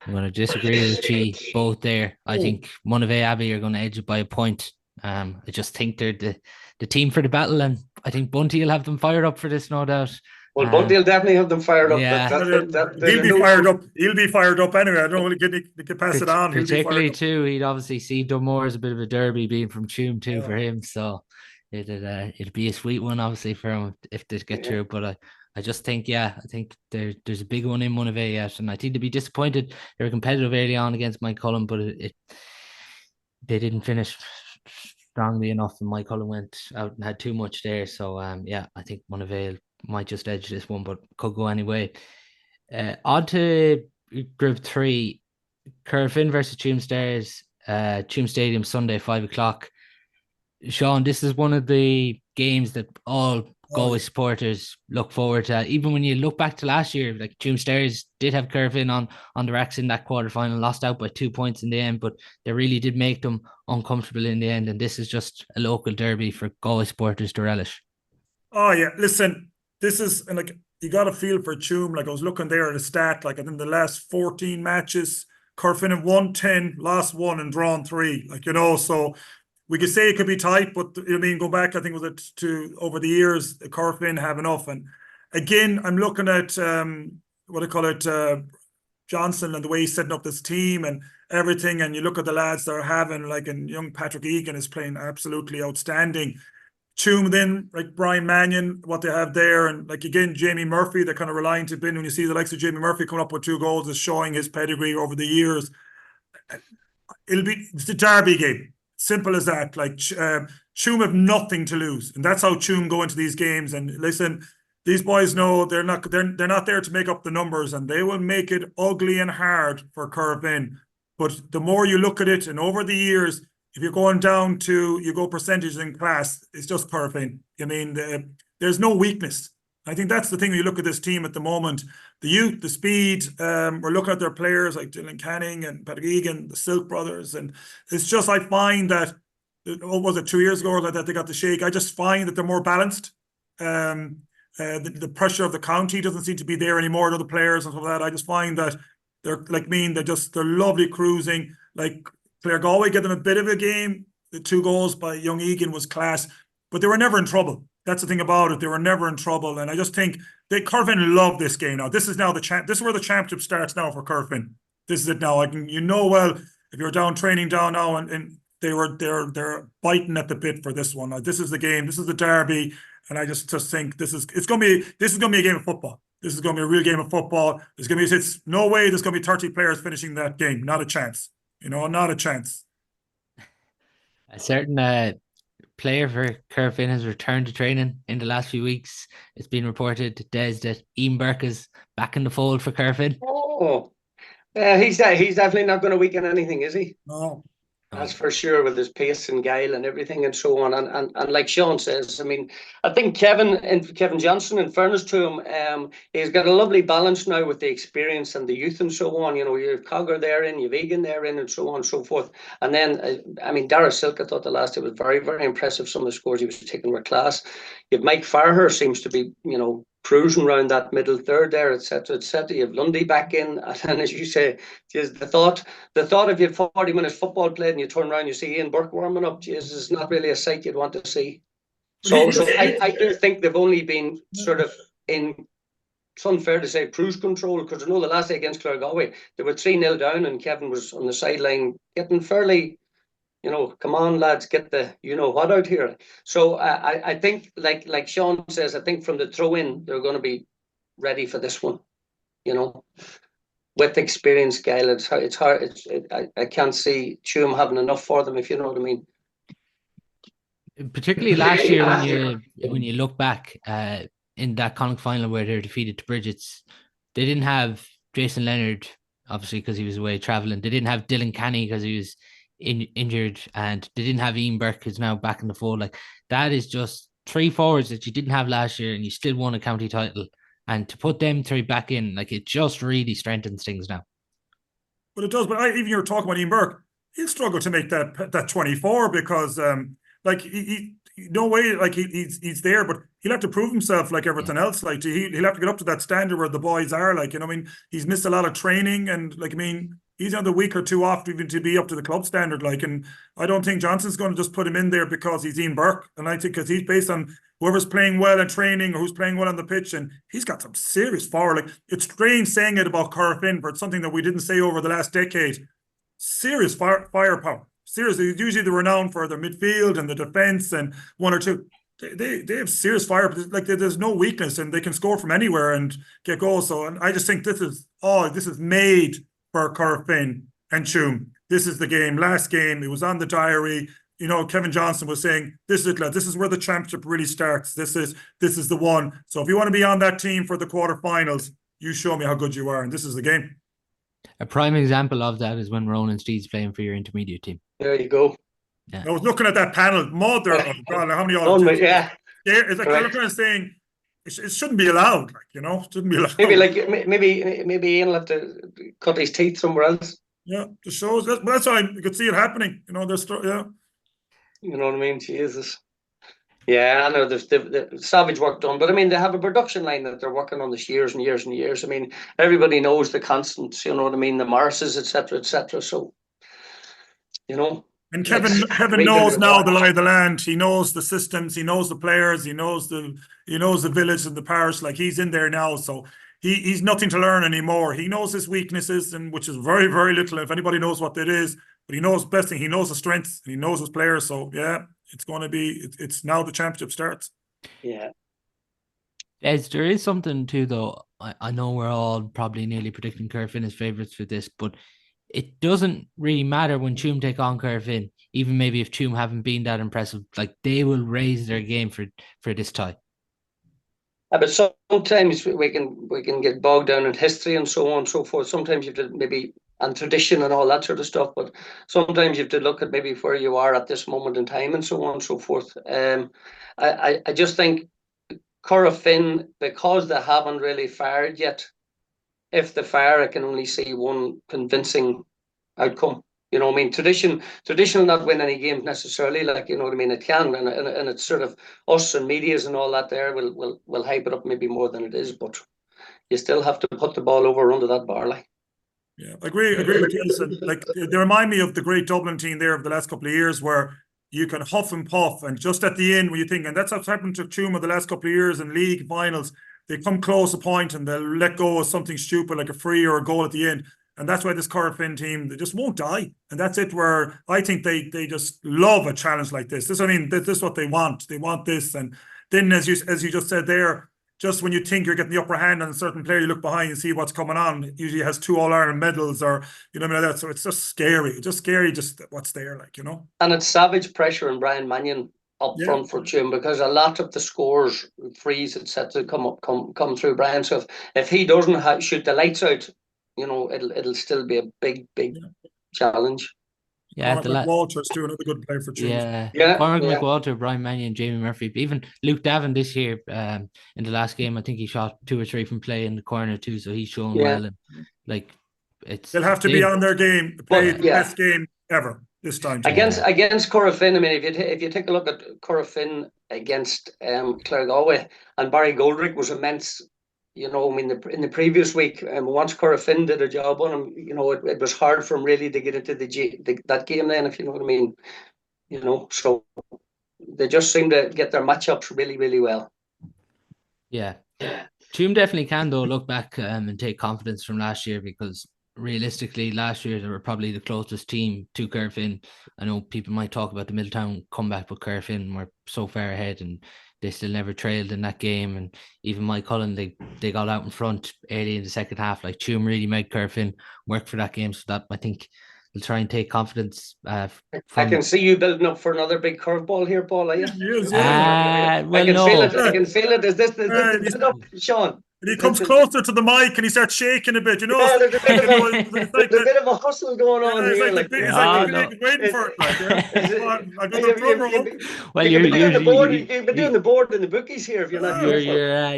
I'm going to disagree with you both there. I think Monavea Abbey are going to edge it by a point. I just think they're the team for the battle, and I think Bunty will have them fired up for this, no doubt. Well, but they'll definitely have them fired up. Yeah. He'll be fired up. He'll be fired up anyway. I don't really get pass it on. Particularly too, he'd obviously see Dunmore as a bit of a derby being from Tuam too for him. So it'd be a sweet one obviously for him if they get through. But I just think I think there's a big one in Monavea yet, and I think they'd be disappointed. They were competitive early on against Moycullen, but they didn't finish strongly enough, and Moycullen went out and had too much there. So I think Monavea might just edge this one, but could go anyway. On to Group 3, Corofin versus Tuam Stars, Tuam Stadium, Sunday, 5:00. Seán, this is one of the games that all Galway supporters look forward to. Even when you look back to last year, like Tuam Stars did have Corofin on the racks in that quarterfinal, lost out by 2 points in the end, but they really did make them uncomfortable in the end. And this is just a local derby for Galway supporters to relish. Oh yeah, listen. This is, and like, you got a feel for Tuam. Like, I was looking there at a stat, like, I think the last 14 matches, Corofin have won 10, lost 1 and drawn 3. Like, so we could say it could be tight, but go back, I think was it to over the years, Corofin have enough. And again, I'm looking at Johnson and the way he's setting up this team and everything. And you look at the lads they're having, like, and young Patrick Egan is playing absolutely outstanding. Tuam then, like Brian Mannion, what they have there, and like again, Jamie Murphy, they're kind of relying to bin. When you see the likes of Jamie Murphy coming up with 2 goals, is showing his pedigree over the years. It's the derby game, simple as that. Like Tuam have nothing to lose, and that's how Tuam go into these games. And listen, these boys know they're not there to make up the numbers, and they will make it ugly and hard for Corofin. But the more you look at it, and over the years, if you're going down to, you go percentages in class, it's just Corofin. There's no weakness. I think that's the thing when you look at this team at the moment. The youth, the speed, we're looking at their players like Dylan Canning and Patrick Egan, the Silk brothers. And it's just, I find that, what was it, 2 years ago that they got the shake? I just find that they're more balanced. The pressure of the county doesn't seem to be there anymore to the players and stuff like that. I just find that they're like they're lovely cruising. Like, Clare Galway gave them a bit of a game. The 2 goals by young Egan was class, but they were never in trouble. That's the thing about it. They were never in trouble. And I just think Corofin love this game now. This is now this is where the championship starts now for Corofin. This is it now. Well, if you're training down now and they're biting at the bit for this one. Now, this is the game. This is the derby. And I just think this is going to be a game of football. This is going to be a real game of football. It's no way there's going to be 30 players finishing that game. Not a chance. Not a chance. A certain player for Corofin has returned to training in the last few weeks. It's been reported, Des, that Ian Burke is back in the fold for Corofin. Oh, he's definitely not going to weaken anything, is he? No. That's for sure, with his pace and guile and everything and so on. And like Seán says, I think Kevin Johnson, in fairness to him, he's got a lovely balance now with the experience and the youth and so on. You have Cogger there in, you've Egan there in, and so on and so forth. And then, Dara Silk, I thought the last day was very, very impressive. Some of the scores he was taking were class. You have Mike Farher, seems to be, cruising around that middle third there, etc., etc. You have Lundy back in, and as you say, geez, the thought if you had 40 minutes football played and you turn around, you see Ian Burke warming up, Jesus, is not really a sight you'd want to see. So I do think they've only been sort of in, it's unfair to say, cruise control, because I know the last day against Clare Galway, they were 3-0 down, and Kevin was on the sideline getting fairly, come on, lads, get the what out here. So I think, like Seán says, I think from the throw-in, they're going to be ready for this one, with experience, Gail. It's hard. I can't see Tuam having enough for them, if you know what I mean. Particularly last year, when you look back in that Connacht final where they were defeated to Bridget's, they didn't have Jason Leonard, obviously, because he was away travelling. They didn't have Dylan Canny because he was injured, and they didn't have Ian Burke, who's now back in the fold. Like, that is just 3 forwards that you didn't have last year, and you still won a county title. And to put them 3 back in, like, it just really strengthens things now. But it does. But even you were talking about Ian Burke, he'll struggle to make that 24 because he no way, like, he's there, but he'll have to prove himself like everything else. Like, he'll have to get up to that standard where the boys are. Like, he's missed a lot of training, and he's on the week or 2 off even to be up to the club standard. Like, and I don't think Johnson's going to just put him in there because he's Ian Burke. And I think because he's based on whoever's playing well in training or who's playing well on the pitch, and he's got some serious power. Like, it's strange saying it about Corofin, but it's something that we didn't say over the last decade. Serious firepower. Seriously, usually they're renowned for their midfield and the defense and one or two. They have serious fire. Like, there's no weakness, and they can score from anywhere and get goals. So, and I just think this is made for Corofin and Tuam. This is the game. Last game, it was on the diary. You know, Kevin Johnson was saying, "This is it, lads. This is where the championship really starts. This is the one. So if you want to be on that team for the quarterfinals, you show me how good you are, and this is the game." A prime example of that is when Ronan Steed's playing for your intermediate team. There you go. Yeah. I was looking at that panel. Mother of God, how many yeah. It's like they're looking at saying it shouldn't be allowed. Like, you know, shouldn't be allowed. Maybe Ian will have to cut his teeth somewhere else. Yeah, just shows that. But that's why you could see it happening. You know, yeah. You know what I mean? Jesus. Yeah, I know there's the savage work done, but I mean, they have a production line that they're working on this years and years and years. I mean, everybody knows the constants, you know what I mean, the Morrises, etc., etc. So, you know. And Kevin knows now the lie of the land. He knows the systems. He knows the players. He knows the village and the parish. Like, he's in there now, so he's nothing to learn anymore. He knows his weaknesses, and which is very, very little. If anybody knows what that is, but he knows the best thing. He knows the strengths, and he knows his players. So yeah, it's going to be. It's now the championship starts. Yeah. As there is something too, though. I know we're all probably nearly predicting Corofin as favourites for this, but it doesn't really matter when Tuam take on Corofin. Even maybe if Tuam haven't been that impressive, like, they will raise their game for this tie. But sometimes we can get bogged down in history and so on and so forth. Sometimes you have to maybe, and tradition and all that sort of stuff, but sometimes you have to look at maybe where you are at this moment in time and so on and so forth. I just think Corofin, because they haven't really fired yet, if they fire, I can only see one convincing outcome. You know what I mean? Tradition will not win any games necessarily, like, you know what I mean? It can, and it's sort of us and medias and all that there will hype it up maybe more than it is, but you still have to put the ball over under that bar, like. Yeah, I agree with you. Like, they remind me of the great Dublin team there of the last couple of years, where you can huff and puff, and just at the end when you think, and that's what's happened to Tuam the last couple of years in league finals, they come close a point and they'll let go of something stupid like a free or a goal at the end. And that's why this Corofin team, they just won't die. And that's it, where I think they just love a challenge like this. This is what they want. They want this. And then, as you just said there, just when you think you're getting the upper hand on a certain player, you look behind and see what's coming on. It usually has 2 All-Ireland medals, or, you know what I mean, like that. So it's just scary. It's just scary, just what's there, like, you know. And it's savage pressure on Brian Mannion up front for Tuam, because a lot of the scores, frees, etc., come through Brian. So if he doesn't shoot the lights out, you know, it'll still be a big challenge. Yeah, McWalter's too, another good player for Tuam. Cormac McWalter, Brian Mannion, Jamie Murphy, even Luke Davin this year. In the last game, I think he shot 2 or 3 from play in the corner too, so he's showing well. And like, they'll have to be on their game, play the best game ever this time. Against Corofin, I mean, if you take a look at Corofin against Clare Galway, and Barry Goldrick was immense. You know, I mean, in the previous week, once Corofin did a job on him, you know, it was hard for him really to get into that game then, if you know what I mean. You know, so they just seem to get their matchups really, really well. Yeah. Tuam definitely can, though, look back and take confidence from last year, because realistically, last year they were probably the closest team to Corofin. I know people might talk about the Miltown comeback, but Corofin were so far ahead and they still never trailed in that game. And even Moycullen, they got out in front early in the second half. Like, Tuam really made Corofin work for that game, so that I think they'll try and take confidence. I can see you building up for another big curveball here, Paul. Are you? Yes, I can feel it. Is this up, Seán? And he comes closer to the mic and he starts shaking a bit, you know. There's a bit of a hustle going on here. It's like waiting for it. Well, you've been doing the board and the bookies here. If you're not,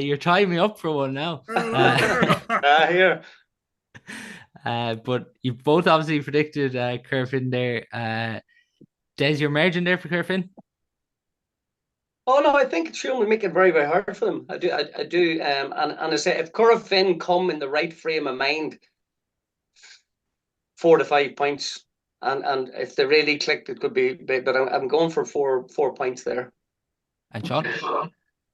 you're tying me up for one now. Here. But you've both obviously predicted Corofin there. Des, your margin there for Corofin? Oh no, I think Tuam will make it very, very hard for them. I do. And I say, if Corofin come in the right frame of mind, 4 to 5 points, and if they really clicked, it could be big. But I'm going for four points there. And Seán?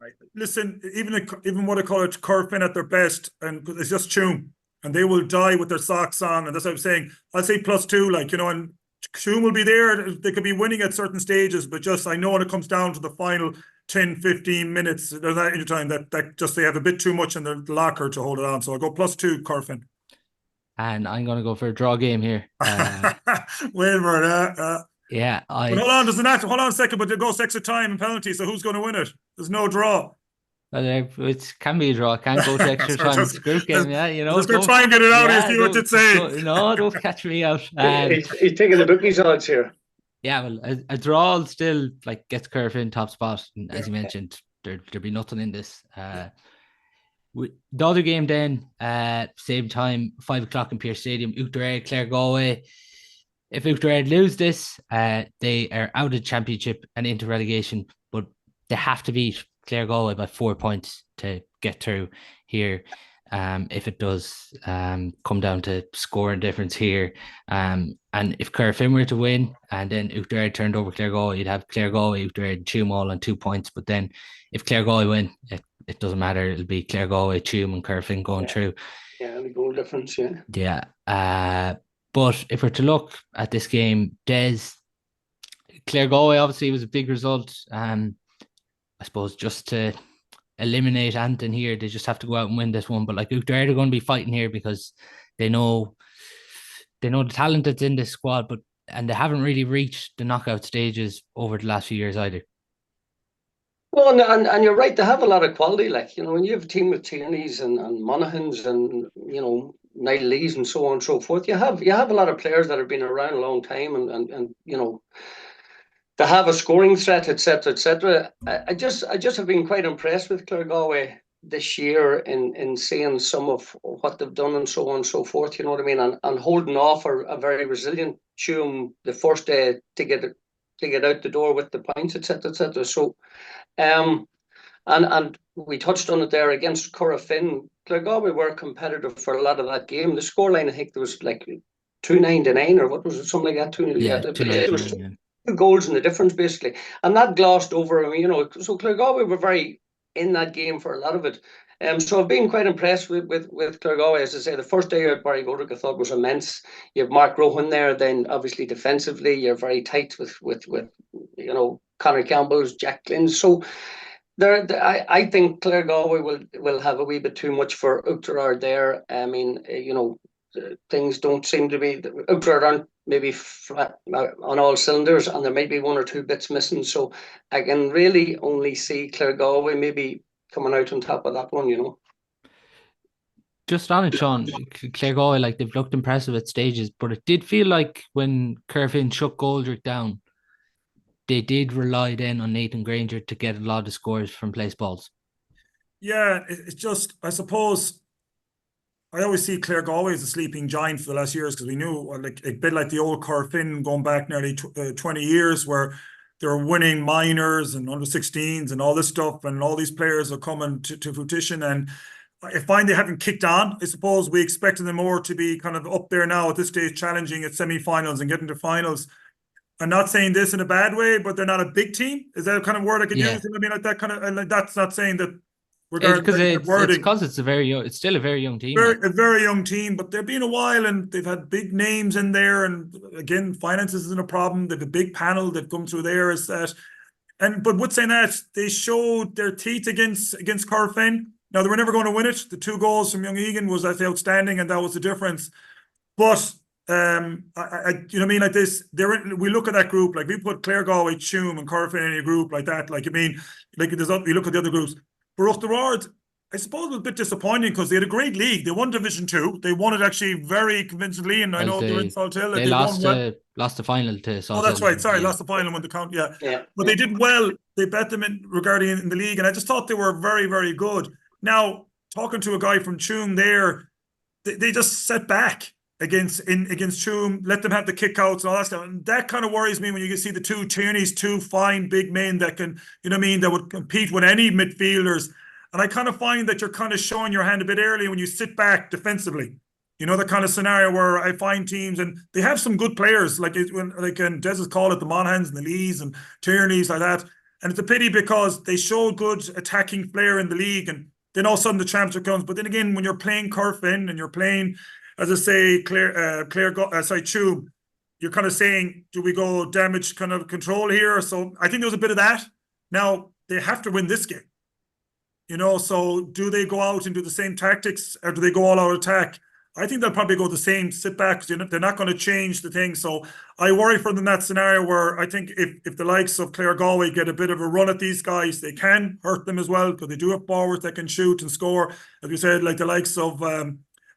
Right. Listen, even what I call it, Corofin at their best, and it's just Tuam, and they will die with their socks on, and that's what I'm saying. I'll say +2, like, and Tuam will be there. They could be winning at certain stages, but just I know when it comes down to the final 10, 15 minutes, there's not any time that just they have a bit too much in their locker to hold it on. So I'll go +2, Corofin. And I'm going to go for a draw game here. Wilmer, yeah. But hold on a second, but it goes extra time and penalty, so who's going to win it? There's no draw. It can be a draw. It can't go to extra time. It's a group game, yeah. Just go try and get it out and see what it say. No, don't catch me out. He's taking the bookies odds here. Yeah, well, a draw still like gets Corofin top spot. And as you mentioned, there'll be nothing in this. The other game then, same time, 5:00 in Pearse Stadium, Uachtar, Clare Galway. If Uachtar lose this, they are out of championship and into relegation, but they have to beat Clare Galway by 4 points to get through here. If it does come down to scoring difference here, and if Corofin were to win and then Uachtar turned over Clare Galway, you'd have Clare Galway, Uachtar, and Tuam all on 2 points. But then if Clare Galway win, it doesn't matter. It'll be Clare Galway, Tuam, and Corofin going through. Yeah, the goal difference. Yeah. Yeah. But if we're to look at this game, Clare Galway obviously was a big result. I suppose just to eliminate Anton here, they just have to go out and win this one. But like Uachtar, they're going to be fighting here because they know the talent that's in this squad, and they haven't really reached the knockout stages over the last few years either. Well, and you're right, they have a lot of quality. Like, when you have a team with Tierney's and Monaghan's and, Niall Lees and so on and so forth, you have a lot of players that have been around a long time and they have a scoring threat, etc., etc. I just have been quite impressed with Clare Galway this year in seeing some of what they've done and so on and so forth, you know what I mean, and holding off a very resilient Tuam the first day to get out the door with the points, etc., etc. So, and we touched on it there against Corofin. Clare Galway were competitive for a lot of that game. The scoreline, I think there was like 2-9 to 9, or what was it, something like that? 2-9. It was 2 goals in the difference basically, and that glossed over. So Clare Galway were very in that game for a lot of it. So I've been quite impressed with Clare Galway. As I say, the first day at Barry Godric I thought was immense. You have Mark Rowan there, then obviously defensively you're very tight with Conor Campbell's, Jack Glynn. So I think Clare Galway will have a wee bit too much for Uachtar there. I mean, things don't seem to be, Uachtar aren't maybe on all cylinders, and there might be 1 or 2 bits missing. So I can really only see Clare Galway maybe coming out on top of that one, Just on it, Seán, Clare Galway, like, they've looked impressive at stages, but it did feel like when Corofin shut Goldrick down, they did rely then on Nathan Granger to get a lot of scores from place balls. Yeah, it's just, I suppose, I always see Clare Galway as a sleeping giant for the last years, because we knew, like, a bit like the old Corofin going back nearly 20 years, where they were winning minors and under-16s and all this stuff, and all these players are coming to fruition. And I find they haven't kicked on. I suppose we expected them more to be kind of up there now at this stage, challenging at semi-finals and getting to finals. I'm not saying this in a bad way, but they're not a big team. Is that a kind of word I could use? I mean, like that kind of, and like, that's not saying that. It's because it's still a very young team. A very young team, but they've been a while and they've had big names in there. And again, finances isn't a problem. They've a big panel that come through there. But with saying that, they showed their teeth against Corofin. Now, they were never going to win it. The 2 goals from Young Egan was, I think, outstanding, and that was the difference. But you know what I mean, like this, we look at that group, like we put Clare Galway, Tuam, and Corofin in a group like that. Like, I mean, like we look at the other groups. But the Ward, I suppose, was a bit disappointing because they had a great league. They won Division 2. They won it actually very convincingly, and I know they're in Salthill. They lost the final to Salthill. Oh, that's right. Sorry, lost the final when the count. Yeah. But they did well. They bet them in the league, and I just thought they were very, very good. Now, talking to a guy from Tuam there, they just set back against Tuam, let them have the kickouts and all that stuff. And that kind of worries me when you can see the 2 Tierneys, 2 fine big men that can, you know what I mean, that would compete with any midfielders. And I kind of find that you're kind of showing your hand a bit early when you sit back defensively. You know, the kind of scenario where I find teams, and they have some good players, like Des has called it, the Monahans and the Lees and Tierneys like that. And it's a pity because they show good attacking flair in the league, and then all of a sudden the championship comes. But then again, when you're playing Corofin and you're playing, as I say, Tuam, you're kind of saying, do we go damage kind of control here? So I think there's a bit of that. Now, they have to win this game. So do they go out and do the same tactics, or do they go all out attack? I think they'll probably go the same, sit back. They're not going to change the thing. So I worry for them in that scenario where I think if the likes of Clare Galway get a bit of a run at these guys, they can hurt them as well, because they do have forwards that can shoot and score. As we said, like the likes of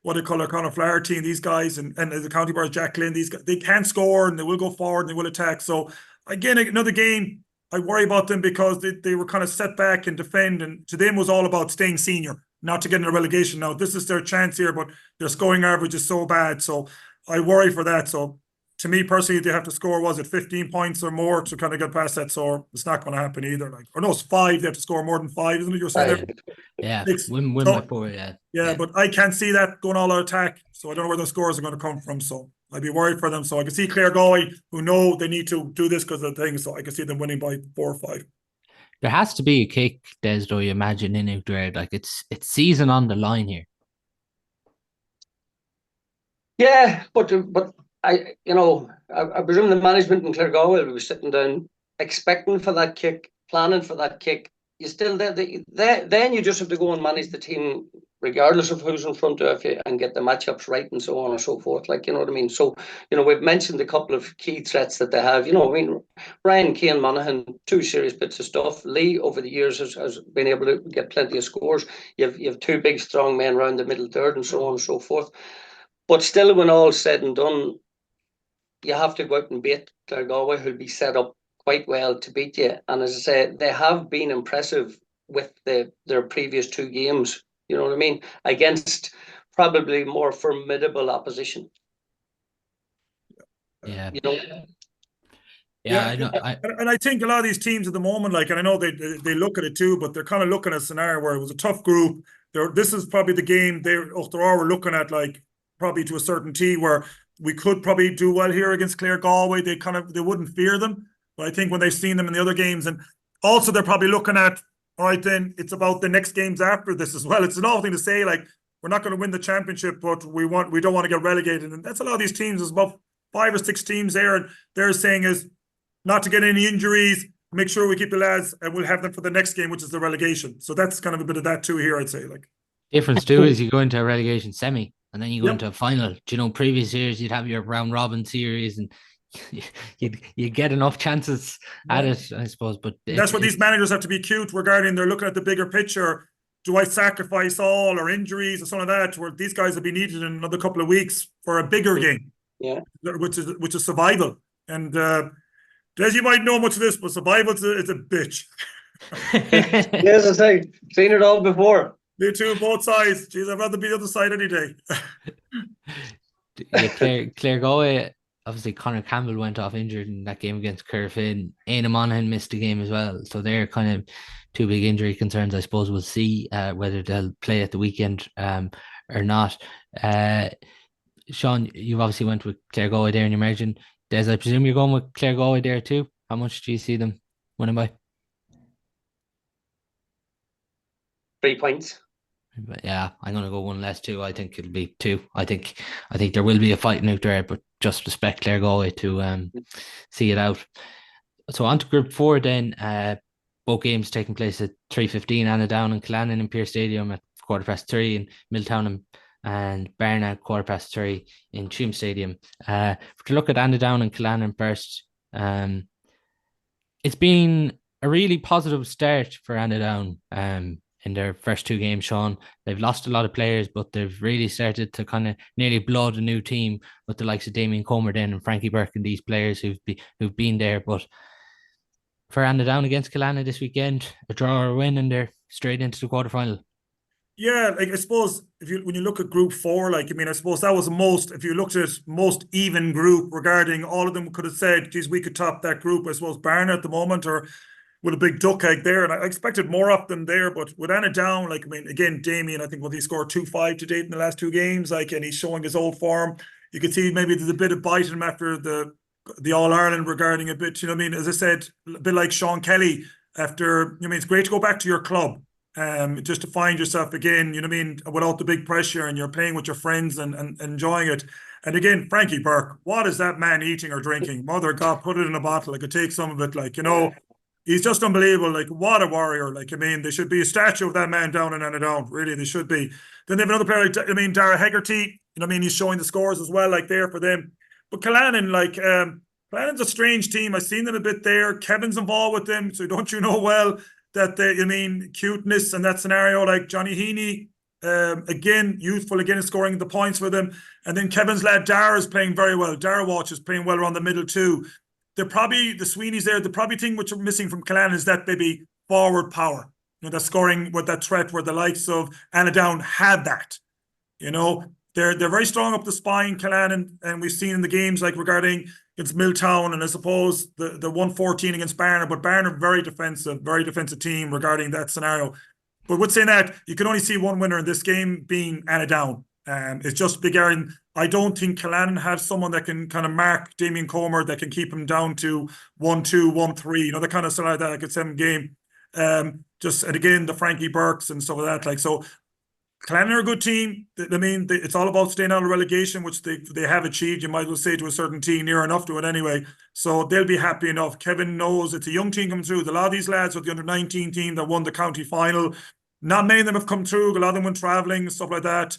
what they call our Conor Flaherty and these guys, and the County Bars, Jack Lynn, these guys, they can score and they will go forward and they will attack. So again, another game, I worry about them because they were kind of set back and defend, and to them was all about staying senior, not to get in a relegation. Now, this is their chance here, but their scoring average is so bad. So I worry for that. So to me personally, they have to score, was it 15 points or more to kind of get past that? So it's not going to happen either. Or no, it's 5. They have to score more than 5, isn't it? You're saying yeah, 6. win by 4, yeah. But I can't see that going all out attack. So I don't know where the scores are going to come from. So I'd be worried for them. So I can see Clare Galway, who know they need to do this because of the thing. So I can see them winning by 4 or 5. There has to be a kick, Des, though, you imagine, in out there. Like, it's season on the line here. Yeah, but I presume the management in Clare Galway will be sitting down expecting for that kick, planning for that kick. You still then you just have to go and manage the team regardless of who's in front of you and get the matchups right and so on and so forth. Like, you know what I mean? So, we've mentioned a couple of key threats that they have. Ryan Kane Monaghan, 2 serious bits of stuff. Lee, over the years, has been able to get plenty of scores. You have 2 big, strong men around the middle third and so on and so forth. But still, when all's said and done, you have to go out and beat Clare Galway, who'll be set up quite well to beat you. And as I say, they have been impressive with their previous 2 games. You know what I mean? Against probably more formidable opposition. Yeah. Yeah, I know. And I think a lot of these teams at the moment, and I know they look at it too, but they're kind of looking at a scenario where it was a tough group. This is probably the game we're looking at, probably to a certainty where we could probably do well here against Clare Galway. They wouldn't fear them. But I think when they've seen them in the other games, and also they're probably looking at, all right, then it's about the next games after this as well. It's an awful thing to say, we're not going to win the championship, but we don't want to get relegated. And that's a lot of these teams. There's about 5 or 6 teams there, and they're saying is not to get any injuries, make sure we keep the lads, and we'll have them for the next game, which is the relegation. So that's kind of a bit of that too here, I'd say. Difference too is you go into a relegation semi and then you go into a final. Previous years you'd have your round robin series and you get enough chances at it, I suppose. But that's where these managers have to be cute regarding, they're looking at the bigger picture. Do I sacrifice all or injuries or something like that, where these guys will be needed in another couple of weeks for a bigger game? Yeah, which is survival. And as you might know much of this, but survival is a bitch. Yes, I say, seen it all before. Me too, both sides. Jeez, I'd rather be the other side any day. Clare Galway, obviously Conor Campbell went off injured in that game against Corofin. Éanna Monaghan missed the game as well. So they're kind of 2 big injury concerns. I suppose we'll see whether they'll play at the weekend or not. Seán, you've obviously went with Clare Galway there in your margin. Des, I presume you're going with Clare Galway there too. How much do you see them winning by? 3 points. But yeah, I'm going to go 1 less too. I think it'll be 2. I think there will be a fight out there, but just respect Clare Galway to see it out. So on to Group 4 then. Both games taking place at 3:15. Annaghdown and Killannin in Pearse Stadium at 3:15, and Miltown and Barna 3:15 in Tuam Stadium. To look at Annaghdown and Killannin first, it's been a really positive start for Annaghdown in their first 2 games, Seán. They've lost a lot of players, but they've really started to kind of nearly blood a new team with the likes of Damien Comer then and Frankie Burke and these players who've been there. But for Annaghdown against Killannin this weekend, a draw or a win, and they're straight into the quarterfinal. Yeah, I suppose when you look at Group 4, I suppose that was if you looked at most even group regarding all of them could have said, geez, we could top that group. I suppose Barna at the moment, or with a big duck egg there, and I expected more of them there. But with Annaghdown, again, Damien, I think he scored 2-5 to date in the last 2 games, and he's showing his old form. You can see maybe there's a bit of bite in him after the All-Ireland regarding a bit, as I said, a bit like Sean Kelly after, it's great to go back to your club. Just to find yourself again, without the big pressure, and you're playing with your friends and enjoying it. And again, Frankie Burke, what is that man eating or drinking? Mother God, put it in a bottle. I could take some of it, he's just unbelievable. Like, what a warrior. There should be a statue of that man down in Annaghdown. Really, they should be. Then they have another player, Dara Hegarty. He's showing the scores as well, there for them. But Killannin, Killannin's a strange team. I've seen them a bit there. Kevin's involved with them, so don't you know well that cuteness and that scenario, like Johnny Heaney, again, youthful, again, is scoring the points for them. And then Kevin's lad, Dara, is playing very well. Dara Watch is playing well around the middle too. They're probably, the Sweeneys there, the probably thing which are missing from Killannin is that maybe forward power. That scoring with that threat where the likes of Annaghdown had that. They're very strong up the spine, Killannin, and we've seen in the games regarding against Miltown, and I suppose the 114 against Barna, but Barna very defensive team regarding that scenario. But with saying that, you can only see one winner in this game being Annaghdown. It's just Big Aaron. I don't think Killannin have someone that can kind of mark Damien Comer, that can keep him down to 1-2, 1-3, the kind of stuff like that, like a 7 game. And again, the Frankie Burks and stuff like that. So Killannin are a good team. It's all about staying out of relegation, which they have achieved. You might as well say to a certain team, near enough to it anyway. So they'll be happy enough. Kevin knows it's a young team coming through. A lot of these lads are the under-19 team that won the county final. Not many of them have come through. A lot of them went travelling, stuff like that.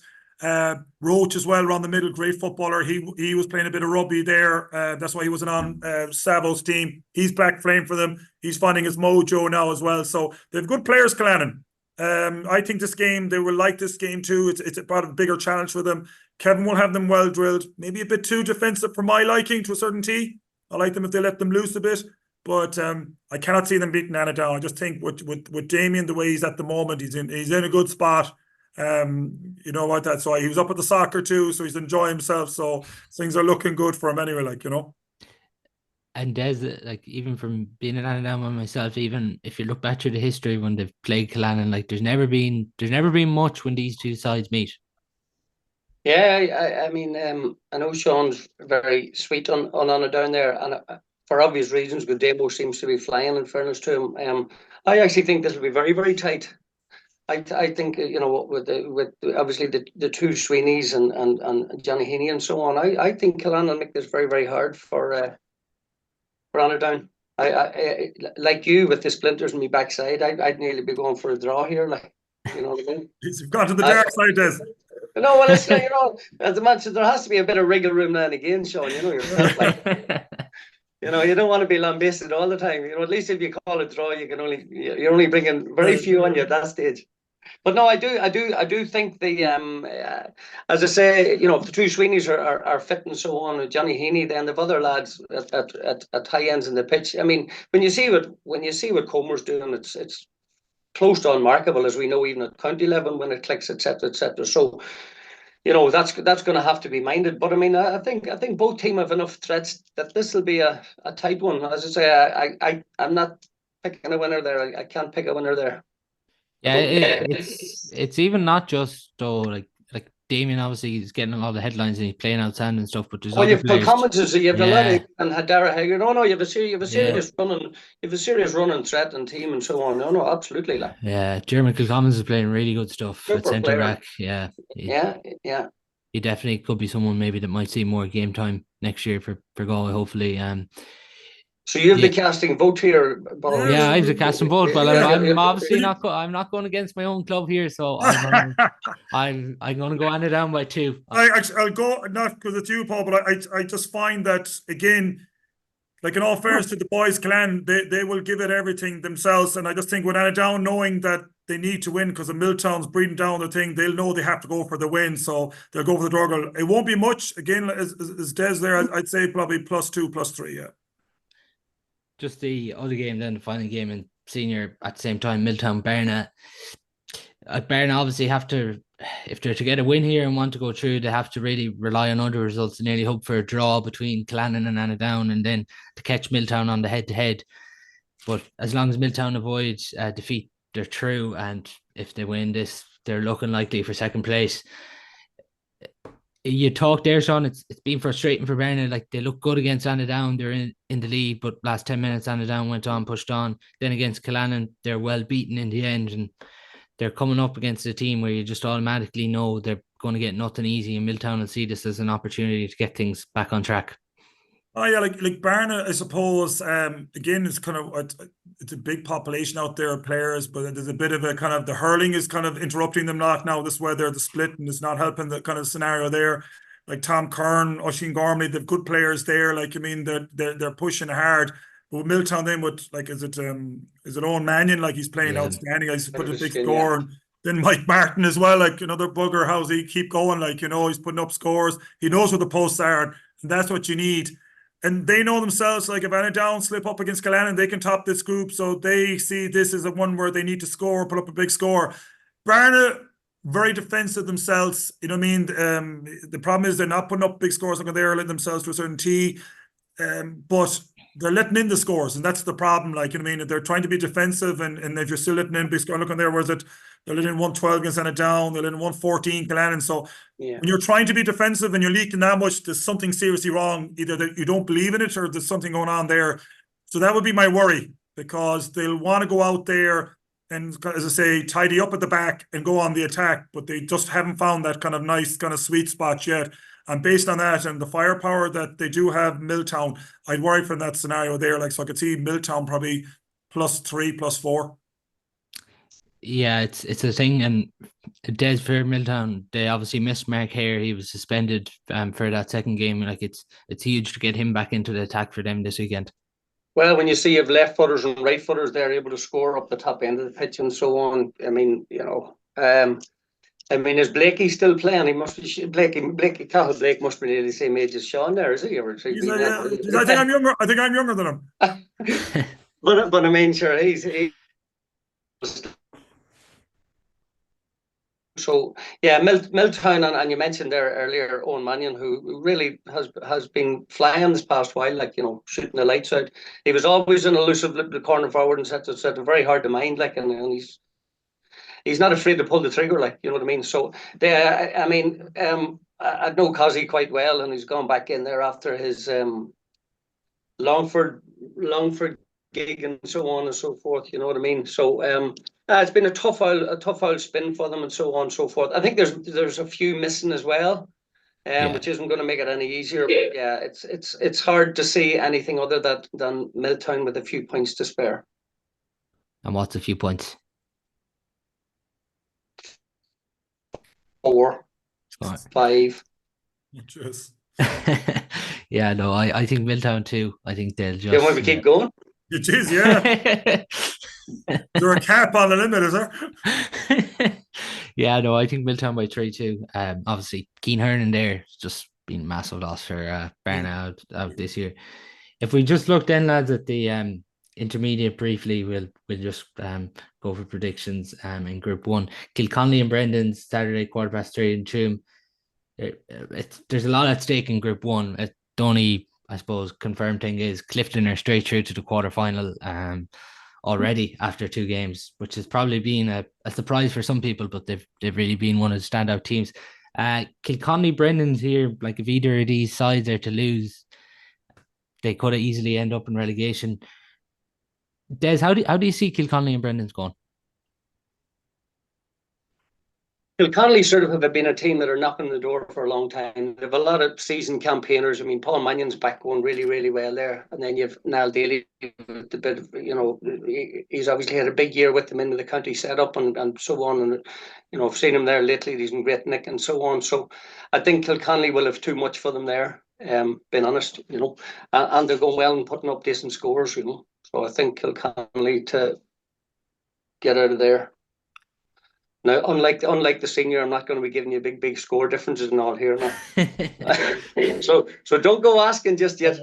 Roach as well, around the middle, great footballer. He was playing a bit of rugby there. That's why he wasn't on Savo's team. He's back playing for them. He's finding his mojo now as well. So they've good players, Killannin. I think this game, they will like this game too. It's about a bigger challenge for them. Kevin will have them well drilled. Maybe a bit too defensive for my liking, to a certain T. I like them if they let them loose a bit. But I cannot see them beating Annaghdown. I just think with Damien, the way he's at the moment, he's in a good spot. That's why he was up at the soccer too, so he's enjoying himself. So things are looking good for him anyway, And Des, even from being an Annaghdown myself, even if you look back through the history when they've played Killannin, there's never been much when these two sides meet. Yeah, I know Seán's very sweet on Annaghdown there, and for obvious reasons, Demo seems to be flying, in fairness to him. I actually think this will be very, very tight. I think with obviously the two Sweeneys and Johnny Heaney and so on. I think Killannin will make this very, very hard for Annaghdown. I like you with the splinters in my backside. I'd nearly be going for a draw here, you know what I mean. You've gone to the dark side, Des. No, well, it's as a man said, there has to be a bit of wriggle room now and again, Seán. Yourself, you don't want to be lambasted all the time. At least if you call it draw, you're only bringing very few on you at that stage. But no, I do think the as I say, the two Sweeneys are fit and so on. Johnny Heaney, then the other lads at high ends in the pitch. When you see what Comer's doing, it's close to unmarkable, as we know, even at county level when it clicks, etc., etc. So, that's going to have to be minded. But I think both teams have enough threats that this will be a tight one. As I say, I'm not picking a winner there. I can't pick a winner there. Yeah, it's even not just though, like Damien obviously is getting a lot of headlines and he's playing outstanding and stuff, but there's other you've players. Comments, you have a lot of and Hadara Hager. No, you have a serious running threat and team and so on. No, absolutely. Yeah, Jeremy Kilcommons is playing really good stuff at centre back. Yeah. He definitely could be someone maybe that might see more game time next year for Galway, hopefully. So you have the casting vote here, Paul. Yeah, I have the casting vote, but I'm obviously not. I'm not going against my own club here, so I'm going to go Annaghdown by 2. I'll go, not because it's you, Paul, but I just find that again, in all fairness to the boys' clan, they will give it everything themselves, and I just think with Annaghdown knowing that they need to win because the Miltown's breathing down the thing, they'll know they have to go for the win, so they'll go for the draw goal. It won't be much again, as Des there. I'd say probably +2, +3, yeah. Just the other game, then the final game in senior at the same time, Miltown Barna. Barna obviously have to, if they're to get a win here and want to go through, they have to really rely on other results and nearly hope for a draw between Killannin and Annaghdown, and then to catch Miltown on the head-to-head. But as long as Miltown avoid defeat, they're through, and if they win this, they're looking likely for second place. You talked there, Seán. It's been frustrating for Bernard. Like they look good against Annaghdown, they're in the lead, but last 10 minutes Annaghdown went on, pushed on. Then against Killannin, they're well beaten in the end, and they're coming up against a team where you just automatically know they're going to get nothing easy. And Miltown will see this as an opportunity to get things back on track. Oh yeah, like Barna, I suppose. Again, it's kind of it's a big population out there of players, but there's a bit of a kind of the hurling is kind of interrupting them now. This weather, the split, and it's not helping the kind of scenario there. Like Tom Kern, Oisin Gormley, they've good players there. Like I mean, they're pushing hard. But with Miltown, then with like is it Owen Mannion? Like he's playing outstanding. He's put a big score. And then Mike Martin as well, like another bugger. How's he keep going? Like he's putting up scores. He knows what the posts are, and that's what you need. And they know themselves, like if Annaghdown slip up against Killannin, they can top this group. So they see this as a one where they need to score, put up a big score. Barna, very defensive themselves. You know what I mean? The problem is they're not putting up big scores. Like they're letting themselves to a certain tee. But they're letting in the scores. And that's the problem. Like, you know what I mean? They're trying to be defensive. And if you're still letting in big scores, look on there, where's it? They're letting in 112 against Annaghdown. They're letting in 114 Killannin. So when you're trying to be defensive and you're leaking that much, there's something seriously wrong. Either that you don't believe in it or there's something going on there. So that would be my worry, because they'll want to go out there and, as I say, tidy up at the back and go on the attack, but they just haven't found that kind of nice kind of sweet spot yet. And based on that and the firepower that they do have, Miltown, I'd worry from that scenario there. Like, so I could see Miltown probably +3, +4. Yeah, it's a thing, and Des for Miltown, they obviously missed Mark Hare. He was suspended for that second game. Like it's huge to get him back into the attack for them this weekend. Well, when you see you have left footers and right footers, they're able to score up the top end of the pitch and so on. I mean, is Blakey still playing? He must be Blakey. Cathal Blake must be nearly the same age as Seán there, is he? I think I'm younger. I think I'm younger than him. but I mean, sure, he's so yeah, Miltown, and you mentioned there earlier Owen Mannion, who really has been flying this past while, like shooting the lights out. He was always an elusive little corner forward and set very hard to mind, like, and he's not afraid to pull the trigger, like, you know what I mean. So I know Cosy quite well, and he's gone back in there after his Longford gig and so on and so forth. You know what I mean. So it's been a tough old spin for them and so on and so forth. I think there's a few missing as well, which isn't going to make it any easier. But yeah, it's hard to see anything other than Miltown with a few points to spare. And what's a few points? 4, 5. Just. Yeah, no, I think Miltown too. I think they'll just. You want to keep going? It is, yeah. Is there a cap on the limit, is there? Yeah, no, I think Miltown by 3 too. Obviously, Keane Hernan there has just been a massive loss for Barna out this year. If we just look then, lads, at the intermediate briefly, we'll just go for predictions in Group 1. Kilconly and Brendan's Saturday 3:15 in Tuam. There's a lot at stake in Group 1. The only, I suppose, confirmed thing is Clifton are straight through to the quarterfinal already after 2 games, which has probably been a surprise for some people, but they've really been one of the standout teams. Kilconly, Brendan's here, like if either of these sides are to lose, they could easily end up in relegation. Des, how do you see Kilconly and Brendan's going? Kilconly sort of have been a team that are knocking the door for a long time. They have a lot of seasoned campaigners. I mean, Paul Mannion's back going really, really well there. And then you have Niall Daly, a bit of, he's obviously had a big year with them into the county setup and so on. And, I've seen him there lately. He's in great nick and so on. So I think Kilconly will have too much for them there, being honest, and they're going well and putting up decent scores, So I think Kilconly to get out of there. Now, unlike the senior, I'm not going to be giving you big score differences and all here now. so don't go asking just yet.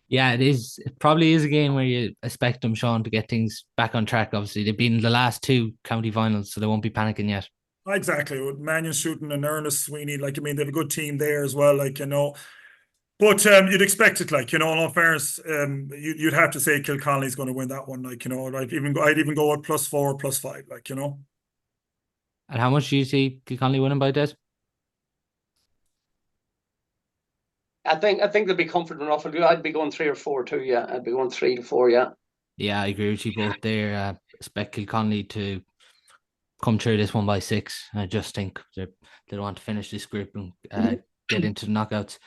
Yeah, it is. It probably is a game where you expect them, Seán, to get things back on track. Obviously, they've been in the last 2 county finals, so they won't be panicking yet. Exactly. With Mannion shooting and Ernest Sweeney, they have a good team there as well, But you'd expect it, in all fairness, you'd have to say Kilconly's going to win that one, I'd even go with +4, +5, And how much do you see Kilconly winning by, Des? I think they'll be comfortable enough. I'd be going 3 or 4 too. Yeah, I'd be going 3 to 4. Yeah. Yeah, I agree with you both there. Expect Kilconly to come through this one by 6. I just think they want to finish this group and get into the knockouts.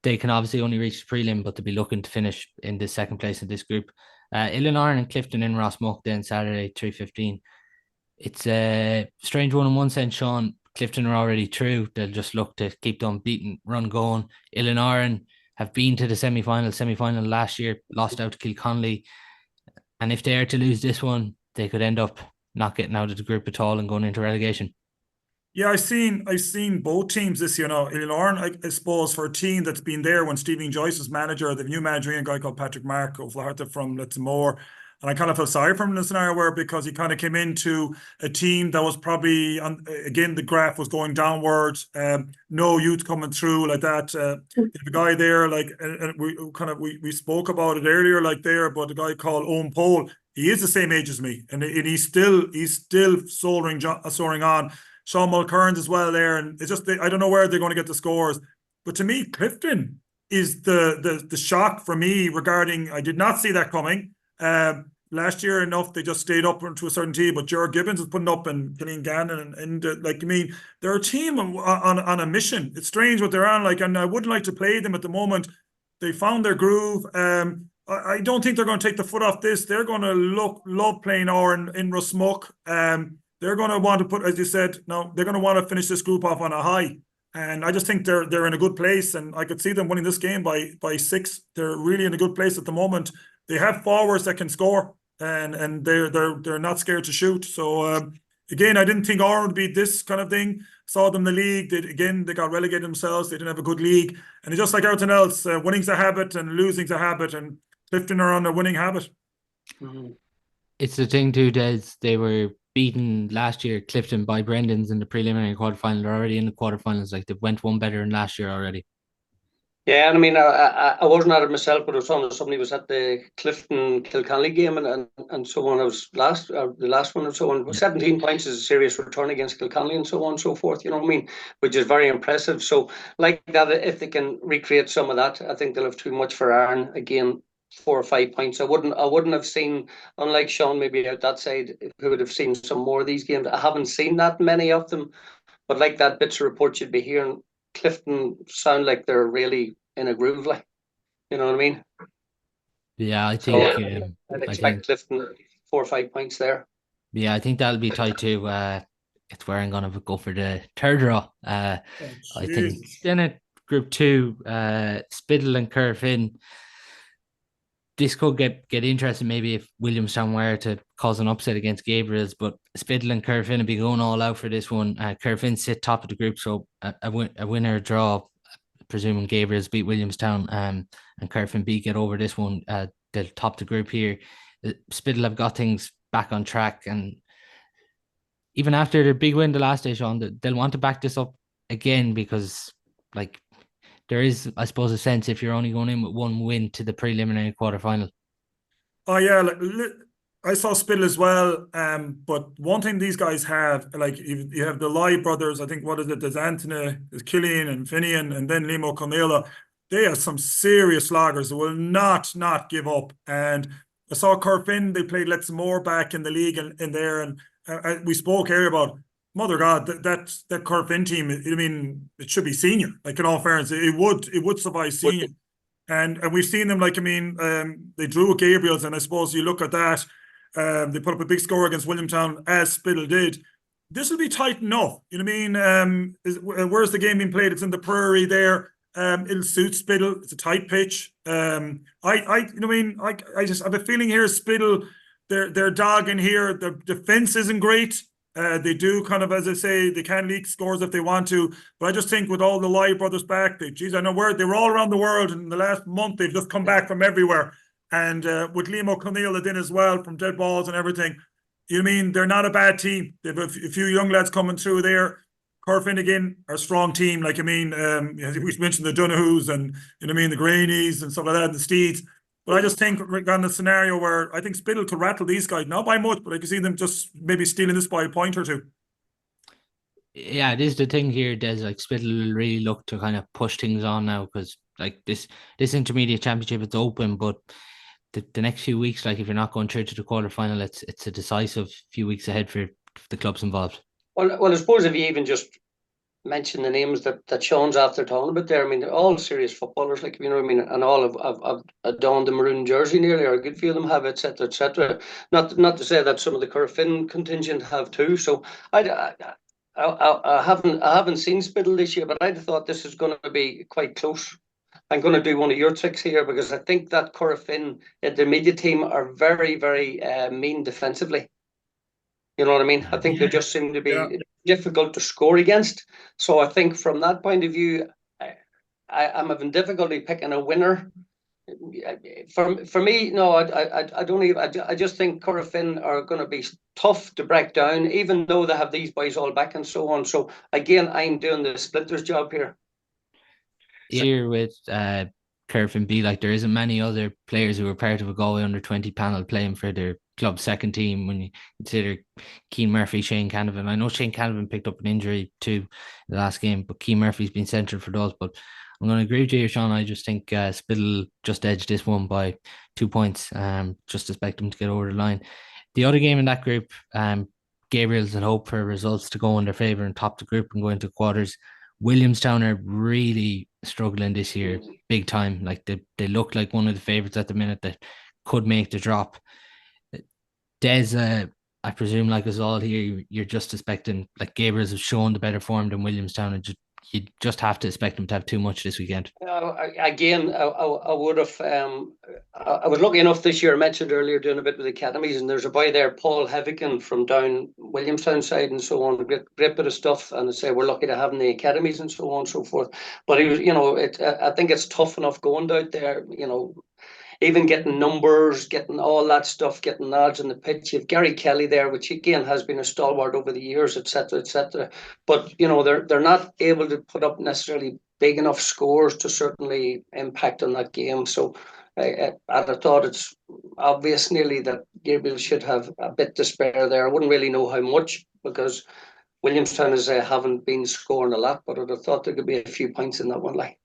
They can obviously only reach the prelim, but they'll be looking to finish in the second place in this group. Illanorn and Clifton in Rossmuck then Saturday 3:15. It's a strange one in one sense, Seán. Clifton are already through. They'll just look to keep the unbeaten run going. Illanorn have been to the semi-final last year, lost out to Kilconly. And if they are to lose this one, they could end up not getting out of the group at all and going into relegation. Yeah, I've seen both teams this year now. Illanorn, I suppose, for a team that's been there when Stephen Joyce was manager, the new manager, a guy called Patrick Mark of Flaherty from Leamore. And I kind of felt sorry for him in the scenario where, because he kind of came into a team that was probably, again, the graph was going downwards. No youth coming through like that. The guy there, like, and we spoke about it earlier, like there, but the guy called Owen Pole, he is the same age as me, and he's still soaring on. Sean Mulcairns as well there, and it's just I don't know where they're going to get the scores. But to me, Clifton is the shock for me regarding. I did not see that coming. Last year enough, they just stayed up to a certain team, but Gerard Gibbons is putting up and Killian Gannon and like, I mean, they're a team on a mission. It's strange what they're on, like, and I wouldn't like to play them at the moment. They found their groove. I don't think they're going to take the foot off this. They're going to love playing in Rossmuck. They're going to want to put, as you said, no, they're going to want to finish this group off on a high. And I just think they're in a good place, and I could see them winning this game by 6. They're really in a good place at the moment. They have forwards that can score, and they're not scared to shoot. So again, I didn't think Oran would be this kind of thing. Saw them in the league. They got relegated themselves. They didn't have a good league, and it's just like everything else. Winning's a habit, and losing's a habit, and Clifton are on a winning habit. Mm-hmm. It's the thing too, Des. They were beaten last year, Clifton, by Brendan's in the preliminary quarterfinal. They're already in the quarterfinals. Like, they've went one better than last year already. Yeah, and I mean, I wasn't at it myself, but I was on. Somebody was at the Clifton Kilconly game, and so on. I was the last one, and so on. 17 points is a serious return against Kilconly, and so on and so forth. You know what I mean? Which is very impressive. So, like that, if they can recreate some of that, I think they'll have too much for Aaron again. 4 or 5 points. I wouldn't have seen, unlike Seán, maybe out that side, who would have seen some more of these games. I haven't seen that many of them, but like that bits of reports you'd be hearing, Clifton sound like they're really in a groove, like, you know what I mean? Yeah, I think I'd expect Clifton 4 or 5 points there. Yeah, I think that'll be tight too. It's where I'm gonna go for the third draw. I think then at Group 2, Spiddle and Corofin. This could get interesting maybe if Williamstown were to cause an upset against Gabriel's, but Spiddle and Corofin will be going all out for this one. Corofin sit top of the group, so a winner draw, presuming Gabriel's beat Williamstown, and Corofin B get over this one. They'll top the group here. Spiddle have got things back on track, and even after their big win the last day, Seán, they'll want to back this up again, because, like, there is, I suppose, a sense if you're only going in with one win to the preliminary quarterfinal. Oh yeah, I saw Spiddle as well. But one thing these guys have, like, you have the Lai brothers. I think, what is it? There's Anthony, there's Killian and Finian, and then Leamore Conella. They have some serious sloggers that will not give up. And I saw Corofin. They played Leamore back in the league and there, and we spoke earlier about. Mother God, that Corofin team, I mean, it should be senior. Like, in all fairness, it would survive senior. And we've seen them, like, I mean, they drew with Gabriel's, and I suppose you look at that, they put up a big score against Williamstown, as Spiddle did. This will be tight enough. You know what I mean? Where's the game being played? It's in the Prairie there. It'll suit Spiddle. It's a tight pitch. You know what I mean? I just have a feeling here, Spiddle, they're dogging here. The defense isn't great. They do kind of, as I say, they can leak scores if they want to. But I just think with all the Lai brothers back, I know where they were all around the world, and in the last month they've just come back from everywhere. And with Liam O'Connell in as well, from dead balls and everything, you know what I mean? They're not a bad team. They have a few young lads coming through there. Corofin again are a strong team. Like, I mean, we mentioned the Donahues and, you know what I mean, the Greenies and stuff like that, and the Steeds. But I just think we're on a scenario where I think Spiddle could rattle these guys, not by much, but I can see them just maybe stealing this by a point or two. Yeah, it is the thing here, Des. Like, Spiddle will really look to kind of push things on now, because like this intermediate championship, it's open, but the next few weeks, like if you're not going through to the quarterfinal, it's a decisive few weeks ahead for the clubs involved. Well, I suppose if you even just mention the names that Seán's after talking about there, I mean, they're all serious footballers, like, you know what I mean, and all have adorned the maroon jersey nearly, or a good few of them have, etc., etc. Not to say that some of the Corofin contingent have too. So I haven't seen Spittle this year, but I'd thought this is going to be quite close. I'm going to do one of your tricks here, because I think that Corofin intermediate team are very, very mean defensively. You know what I mean? I think they just seem to be difficult to score against. So I think from that point of view, I'm having difficulty picking a winner. For me, no, I don't even. I just think Corofin are going to be tough to break down, even though they have these boys all back and so on. So again, I'm doing the splinters job here. Here with Corofin B, like there isn't many other players who were part of a Galway under-20 panel playing for their club second team when you consider Keane Murphy, Shane Canavan. I know Shane Canavan picked up an injury too the last game, but Keane Murphy's been central for those. But I'm going to agree with you, Seán. I just think Spittle just edged this one by 2 points. Just expect them to get over the line. The other game in that group, Gabriel's in hope for results to go in their favour and top the group and go into quarters. Williamstown are really struggling this year, big time. Like they look like one of the favourites at the minute that could make the drop. Des, I presume, like us all here, you're just expecting, like, Gabriel's have shown the better form than Williamstown, and you just have to expect them to have too much this weekend. Again, I would have. I was lucky enough this year. I mentioned earlier doing a bit with the academies, and there's a boy there, Paul Hevican, from down Williamstown side and so on. Great bit of stuff, and I say we're lucky to have in the academies and so on and so forth. But he was, you know, I think it's tough enough going out there, you know. Even getting numbers, getting all that stuff, getting nods on the pitch. You have Gary Kelly there, which again has been a stalwart over the years, etc., etc. But you know they're not able to put up necessarily big enough scores to certainly impact on that game. So I thought it's obvious nearly that Gabriel should have a bit to spare there. I wouldn't really know how much, because Williamstown haven't been scoring a lot, but I'd have thought there could be a few points in that one, like.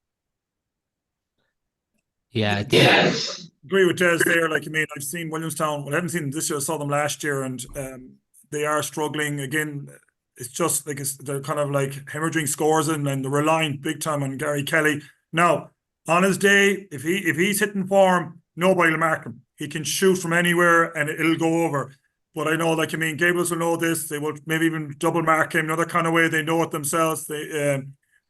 Yeah, agree with Des there. Like, I mean, I've seen Williamstown. Well, I haven't seen them this year. I saw them last year, and they are struggling again. It's just like they're kind of like hemorrhaging scores, and they're relying big time on Gary Kelly. Now, on his day, if he's hitting form, nobody will mark him. He can shoot from anywhere, and it'll go over. But I know, like, I mean, Gables will know this. They will maybe even double mark him another kind of way. They know it themselves.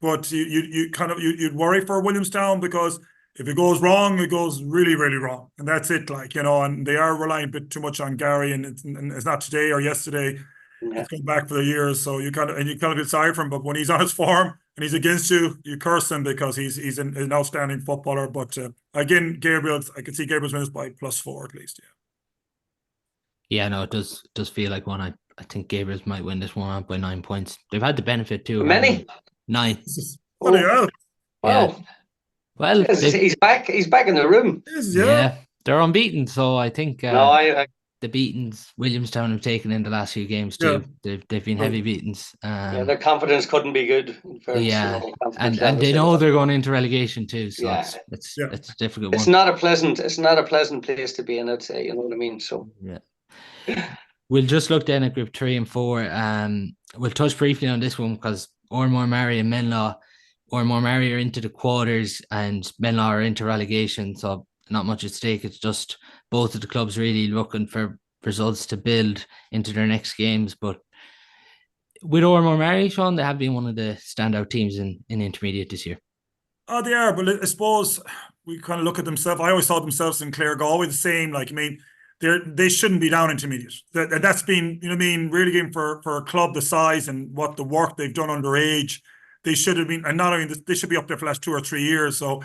But you'd worry for Williamstown, because if it goes wrong, it goes really, really wrong. And that's it, like, you know, and they are relying a bit too much on Gary, and it's not today or yesterday. Yeah. It's gone back for the years. So you kind of feel sorry for him. But when he's on his form and he's against you, you curse him, because he's an outstanding footballer. But again, Gabriel, I could see Gabriel's wins by +4 at least. Yeah, no, it does feel like one. I think Gabriel's might win this one by 9 points. They've had the benefit too. Many? 9. Wow. Yeah. Well, he's back. He's back in the room. Yeah, they're unbeaten. So I think the beatings Williamstown have taken in the last few games too. Yeah. They've been heavy beatings. Their confidence couldn't be good. Yeah, and they know they're going into relegation too. So it's a difficult. It's not a pleasant place to be in. I'd say, you know what I mean. So yeah. We'll just look then at Group 3 and 4. We'll touch briefly on this one, because Ormore Mary and Menlaw. Ormore Mary are into the quarters and Menlaw are into relegation, so not much at stake. It's just both of the clubs really looking for results to build into their next games. But with Ormore Mary, Seán, they have been one of the standout teams in intermediate this year. Oh, they are, but I suppose we kind of look at themselves. I always thought themselves in Clare Galway the same. Like, I mean, they shouldn't be down intermediate. That's been, you know what I mean, really game for a club the size and what the work they've done underage. They should have been, and not only they should be up there for the last 2 or 3 years. So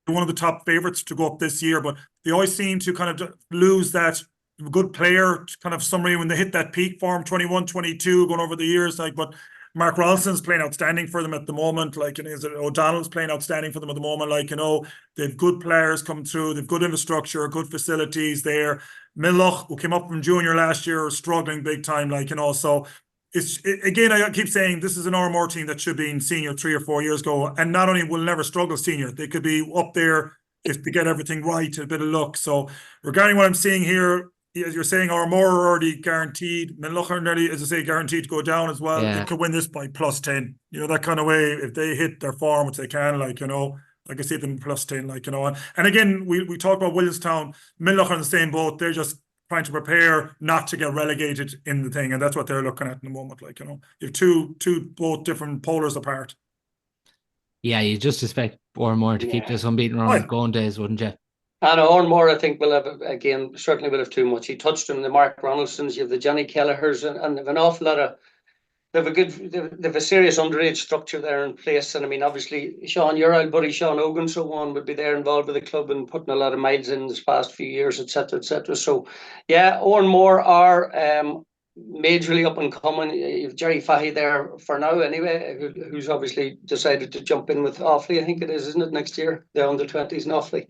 one of the top favourites to go up this year, but they always seem to kind of lose that good player kind of summary when they hit that peak form, 21, 22, going over the years. Like, but Mark Ralston's playing outstanding for them at the moment. Like, and O'Donnell's playing outstanding for them at the moment. Like, you know, they've good players coming through. They've good infrastructure, good facilities there. Milloch, who came up from junior last year, are struggling big time. Like, you know, so again, I keep saying this is an Armagh team that should be in senior 3 or 4 years ago, and not only will never struggle senior, they could be up there if they get everything right, a bit of luck. So regarding what I'm seeing here, as you're saying, Armagh are already guaranteed. Miltown nearly, as I say, guaranteed to go down as well. Yeah. They could win this by +10. That kind of way, if they hit their form, which they can, I can see them +10, And again, we talked about Williamstown. Miltown in the same boat. They're just trying to prepare not to get relegated in the thing, and that's what they're looking at in the moment. You have two both different polars apart. Yeah, you just expect Armagh to keep this unbeaten run going days, wouldn't you? And Armagh, I think, will have, again, certainly will have too much. He touched on the Mark Ronaldsons, you have the Johnny Kelleher's, and they've an awful lot of, they've a serious underage structure there in place. And I mean, obviously, Seán, your old buddy Seán Ogan, so on, would be there involved with the club and putting a lot of miles in this past few years, etc., etc. So, yeah, Armagh are majorly up and coming. You've Jerry Fahey there for now anyway, who's obviously decided to jump in with Offaly, I think it is, isn't it, next year? The under-20s in Offaly.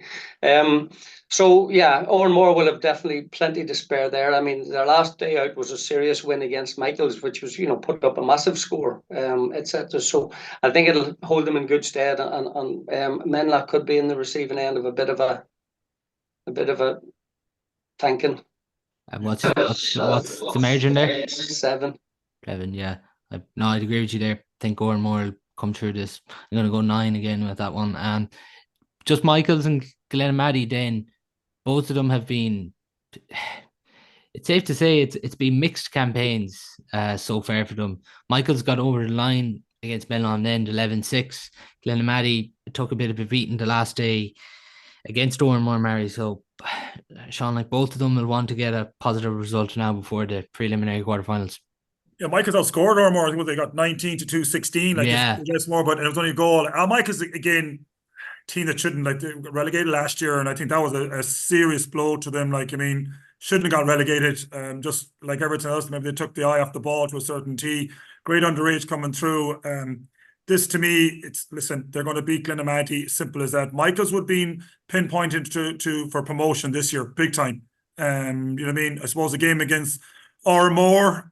So yeah, Armagh will have definitely plenty to spare there. I mean, their last day out was a serious win against Michaels, which was, put up a massive score, etc. So I think it'll hold them in good stead, and Menla could be in the receiving end of a bit of a thanking. And what's the margin there? 7. 7, yeah. I'd agree with you there. I think Armagh will come through this. I'm going to go 9 again with that one. And just Michaels and Glenamaddy, then both of them have been. It's safe to say it's been mixed campaigns so far for them. Michaels got over the line against Miltown then 11-6. Glenamaddy took a bit of a beating the last day against Armagh. So Seán, both of them will want to get a positive result now before the preliminary quarterfinals. Yeah, Michaels outscored Armagh. I think they got 19-2, 16. Just more, but it was only a goal. Michaels, again, team that shouldn't, they got relegated last year, and I think that was a serious blow to them. Shouldn't have got relegated. Just like everything else, maybe they took the eye off the ball to a certain tee. Great underage coming through. This, to me, they're going to beat Glenamaddy. Simple as that. Michaels would be pinpointed to for promotion this year, big time. You know what I mean? I suppose the game against Armagh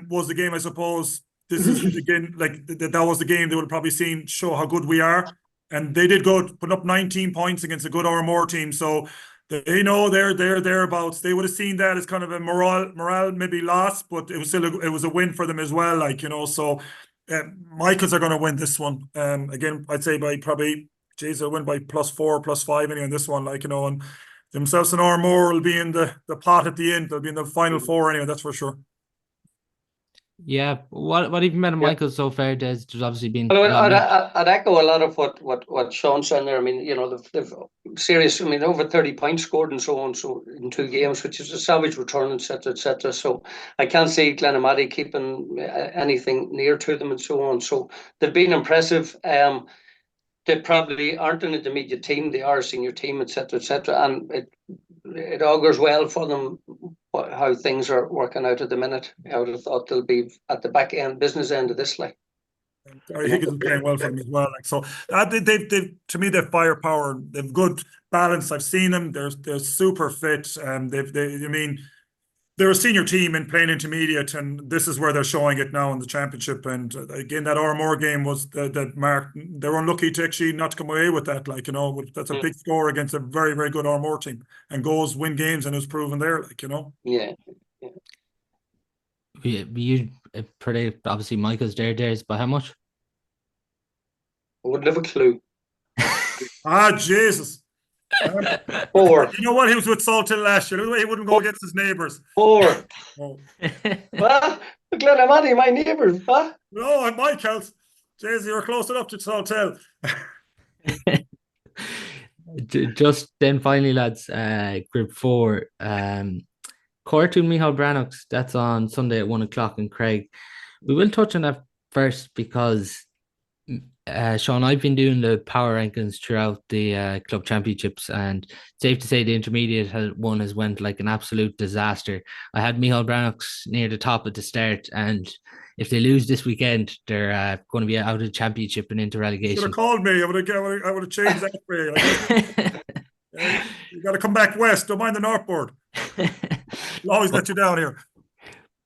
was the game, I suppose. This is again, that was the game they would have probably seen show how good we are. And they did go put up 19 points against a good Armagh team. So they know they're thereabouts. They would have seen that as kind of a morale maybe loss, but it was still it was a win for them as well. So Michaels are going to win this one. Again, I'd say by probably, they'll win by +4, +5 anyway on this one. And themselves and Armagh will be in the pot at the end. They'll be in the final 4 anyway, that's for sure. Yeah, what have you made of Michael so far, Des? There's obviously been. I'd echo a lot of what Seán said there. I mean, they've serious. I mean, over 30 points scored and so on. So in 2 games, which is a savage return, etc., etc. So I can't see Glenamaddy keeping anything near to them and so on. So they've been impressive. They probably aren't an intermediate team. They are a senior team, etc., etc. And it augurs well for them how things are working out at the minute. I would have thought they'll be at the back end, business end of this. I think it's playing well for them as well. So they've to me, they've firepower. They've good balance. I've seen them. They're super fit. They're a senior team and playing intermediate, and this is where they're showing it now in the championship. And again, that Armagh game was that Mark. They were unlucky to actually not to come away with that. That's a big score against a very, very good Armagh team, and goals win games, and it's proven there. Yeah. You predict obviously Michael's there, by how much? I wouldn't have a clue. Jesus. 4. You know what? He was with Salthill last year. He wouldn't go against his neighbours. 4. Oh. Glenamaddy, my neighbours. Huh? No, in my count. Jeez, you were close enough to Salthill. Just then, finally, lads, Group 4. Corofin-Tuam Micheál Brannocks. That's on Sunday at 1:00 in Craig. We will touch on that first because. Seán, I've been doing the power rankings throughout the club championships, and safe to say the intermediate one has went like an absolute disaster. I had Micheál Brannocks near the top at the start, and if they lose this weekend, they're going to be out of the championship and into relegation. You should have called me. I would have changed that for you. You got to come back west. Don't mind the north board. I'll always let you down here.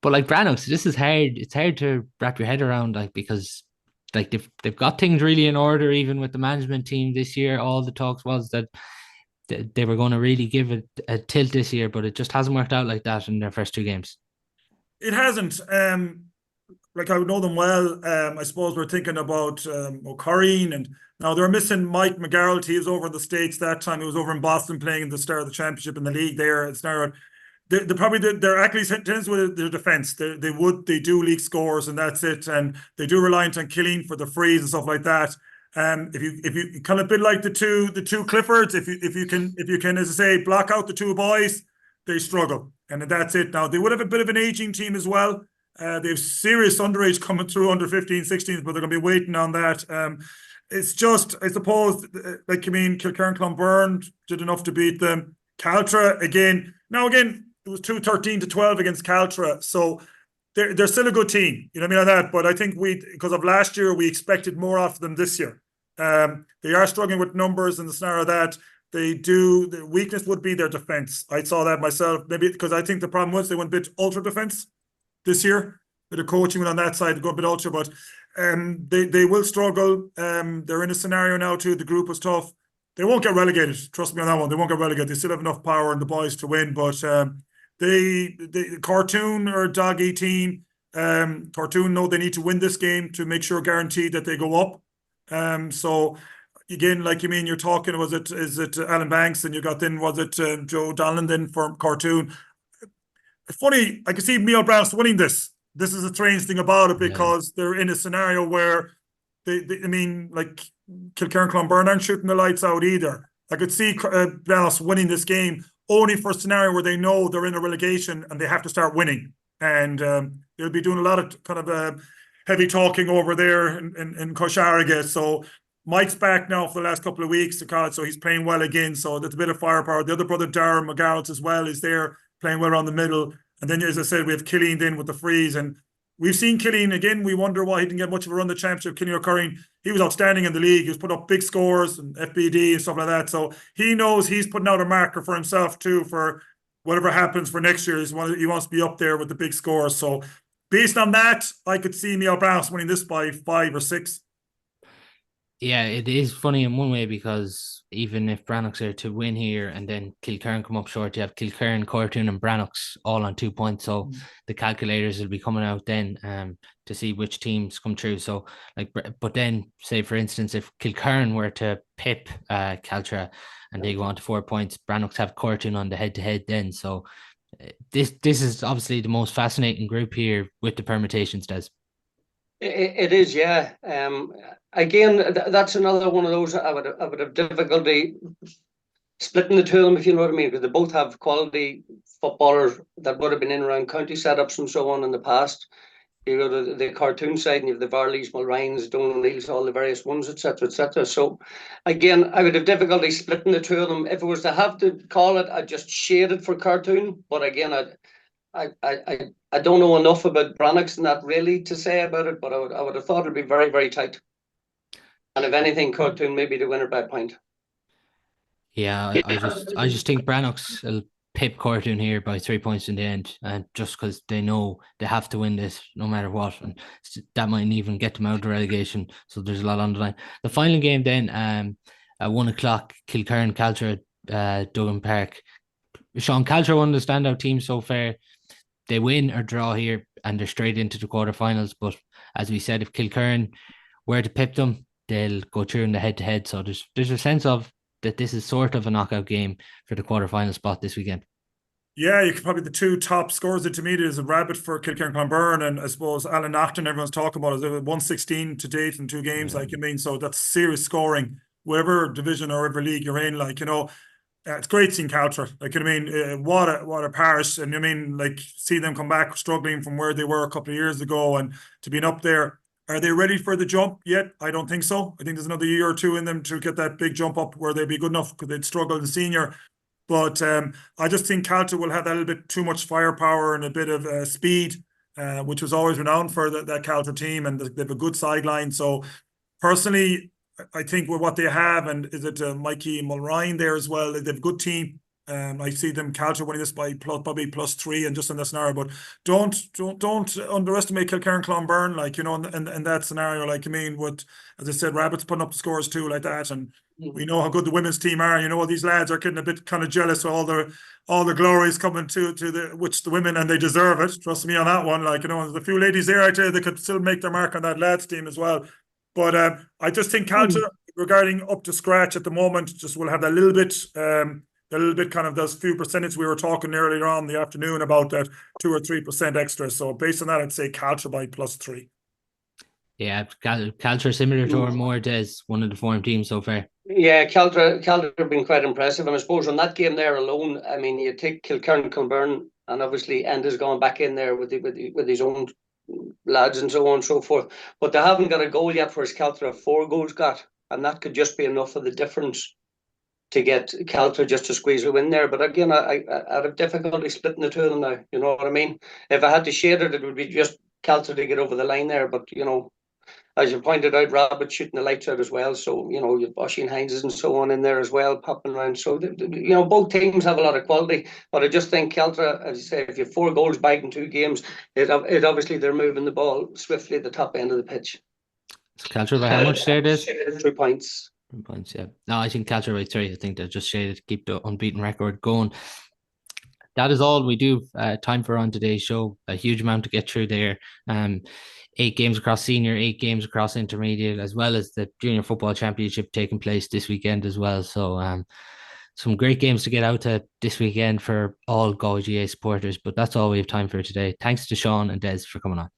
But like Brannock's, this is hard. It's hard to wrap your head around, like, because like they've got things really in order, even with the management team this year. All the talks was that they were going to really give it a tilt this year, but it just hasn't worked out like that in their first two games. It hasn't. Like I would know them well. I suppose we're thinking about O'Corrine, and now they're missing Mike McGarrett. He was over in the States that time. He was over in Boston playing in the start of the championship in the league there. It's now they probably their Achilles tends with their defence. They do leak scores and that's it, and they do reliant on Killeen for the frees and stuff like that. If you kind of bit like the two Cliffords, if you can, as I say, block out the two boys, they struggle, and that's it. Now they would have a bit of an aging team as well. They have serious underage coming through, under 15, 16s, but they're going to be waiting on that. It's just, I suppose, like, I mean, Kilcairn-Clonberne did enough to beat them. Caltra, again, it was 2-13-12 against Caltra. So they're still a good team, you know what I mean, like that. But I think because of last year, we expected more of them this year. They are struggling with numbers in the scenario that the weakness would be their defence. I saw that myself, maybe because I think the problem was they went a bit ultra defence this year. The coaching went on that side, go a bit ultra, but they will struggle. They're in a scenario now too. The group was tough. They won't get relegated. Trust me on that one. They won't get relegated. They still have enough power in the boys to win. But the Cartoon are a doggy team. Cartoon know they need to win this game to make sure guaranteed that they go up. So again, like, you mean, you're talking, is it Alan Banks, and you got then, was it Joe Donlan then for Cartoon? It's funny, I can see Neil Brown's winning this. This is a strange thing about it, because they're in a scenario where I mean, like, Kilcairn-Clonberne aren't shooting the lights out either. I could see Brown's winning this game only for a scenario where they know they're in a relegation and they have to start winning. And they'll be doing a lot of kind of heavy talking over there in Cosharriga. So Mike's back now for the last couple of weeks, so he's playing well again. So there's a bit of firepower. The other brother, Darren McGarrett, as well, is there playing well around the middle. And then, as I said, we have Killeen then with the frees. And we've seen Killeen again. We wonder why he didn't get much of a run the championship. Killeen O'Corrine, he was outstanding in the league. He was putting up big scores and FBD and stuff like that. So he knows he's putting out a marker for himself too, for whatever happens for next year. He wants to be up there with the big scores. So based on that, I could see Neil Browns winning this by 5 or 6. Yeah, it is funny in one way, because even if Brannocks are to win here and then Kilcairn come up short, you have Kilcairn, Cortoon and Brannocks all on 2 points. So the calculators will be coming out then to see which teams come through. So, like, but then, say for instance, if Kilcairn were to pip Caltra and they go on to 4 points, Brannocks have Cortoon on the head-to-head then. So this is obviously the most fascinating group here with the permutations, Des. It is, yeah. Again, that's another one of those I would have difficulty splitting the two of them, if you know what I mean, because they both have quality footballers that would have been in around county setups and so on in the past. You go to the Cartoon side and you have the Varleys, Mulryans, Domhnaills, all the various ones, etc., etc. So again, I would have difficulty splitting the two of them. If I was to have to call it, I'd just shade it for Cartoon. But again, I don't know enough about Brannocks and that really to say about it, but I would have thought it'd be very, very tight. And if anything, Cartoon maybe the winner by a point. Yeah, I just think Brannocks will pip Cartoon here by 3 points in the end, and just because they know they have to win this no matter what, and that might even get them out of the relegation. So there's a lot on the line. The final game then, at 1 o'clock, Kilcairn Caltra, Duggan Park. Seán, Caltra won the standout team so far. They win or draw here and they're straight into the quarterfinals. But as we said, if Kilcairn were to pip them, they'll go through in the head-to-head. So there's a sense of that this is sort of a knockout game for the quarterfinal spot this weekend. Yeah, you could probably, the two top scores intermediate is a rabbit for Kilcairn-Clonberne, and I suppose Annaghdown, everyone's talking about, is 116 to date in 2 games. Like, I mean, so that's serious scoring, whatever division or whatever league you're in. Like, you know, it's great seeing Caltra. Like, I mean, what a parish, and I mean, like, see them come back struggling from where they were a couple of years ago, and to be up there. Are they ready for the jump yet? I don't think so. I think there's another year or two in them to get that big jump up where they'd be good enough, because they'd struggle in senior. But I just think Caltra will have that little bit too much firepower and a bit of speed, which was always renowned for that Caltra team, and they have a good sideline. So personally, I think with what they have, and is it Mikey Mulrine there as well, they have a good team. I see them Caltra winning this by probably +3 and just in that scenario. But don't underestimate Kilcairn-Clonberne, like, you know, in that scenario. Like, I mean, with, as I said, Rabbits putting up the scores too, like that, and we know how good the women's team are. You know, these lads are getting a bit kind of jealous of all the glories coming to the women, and they deserve it. Trust me on that one. Like, you know, there's a few ladies there, I tell you, they could still make their mark on that lads team as well. But I just think Caltra, regarding up to scratch at the moment, just will have that little bit kind of those few percentage we were talking earlier on in the afternoon about, that 2 or 3% extra. So based on that, I'd say Caltra by +3. Yeah, Caltra similar to Armore, Des, one of the form teams so far. Yeah, Caltra have been quite impressive, and I suppose on that game there alone, I mean, you take Kilcairn-Clonberne, and obviously Enda's gone back in there with his own lads and so on and so forth, but they haven't got a goal yet, whereas Caltra have 4 goals got, and that could just be enough of the difference to get Caltra just to squeeze a win there. But again, I'd have difficulty splitting the two of them now. You know what I mean? If I had to shade it, it would be just Caltra to get over the line there. But, you know, as you pointed out, Rabbit shooting the lights out as well. So, you know, you've Oisin Hines and so on in there as well, popping around. So, you know, both teams have a lot of quality. But I just think Caltra, as you say, if you have 4 goals back in 2 games, it obviously they're moving the ball swiftly at the top end of the pitch. Caltra by how much there it is? 3 points. Points, yeah. No, I think Caltra by 3. I think they're just shaded to keep the unbeaten record going. That is all we do time for on today's show. A huge amount to get through there. 8 games across senior, 8 games across intermediate, as well as the junior football championship taking place this weekend as well. So some great games to get out to this weekend for all Galway GA supporters. But that's all we have time for today. Thanks to Seán and Des for coming on.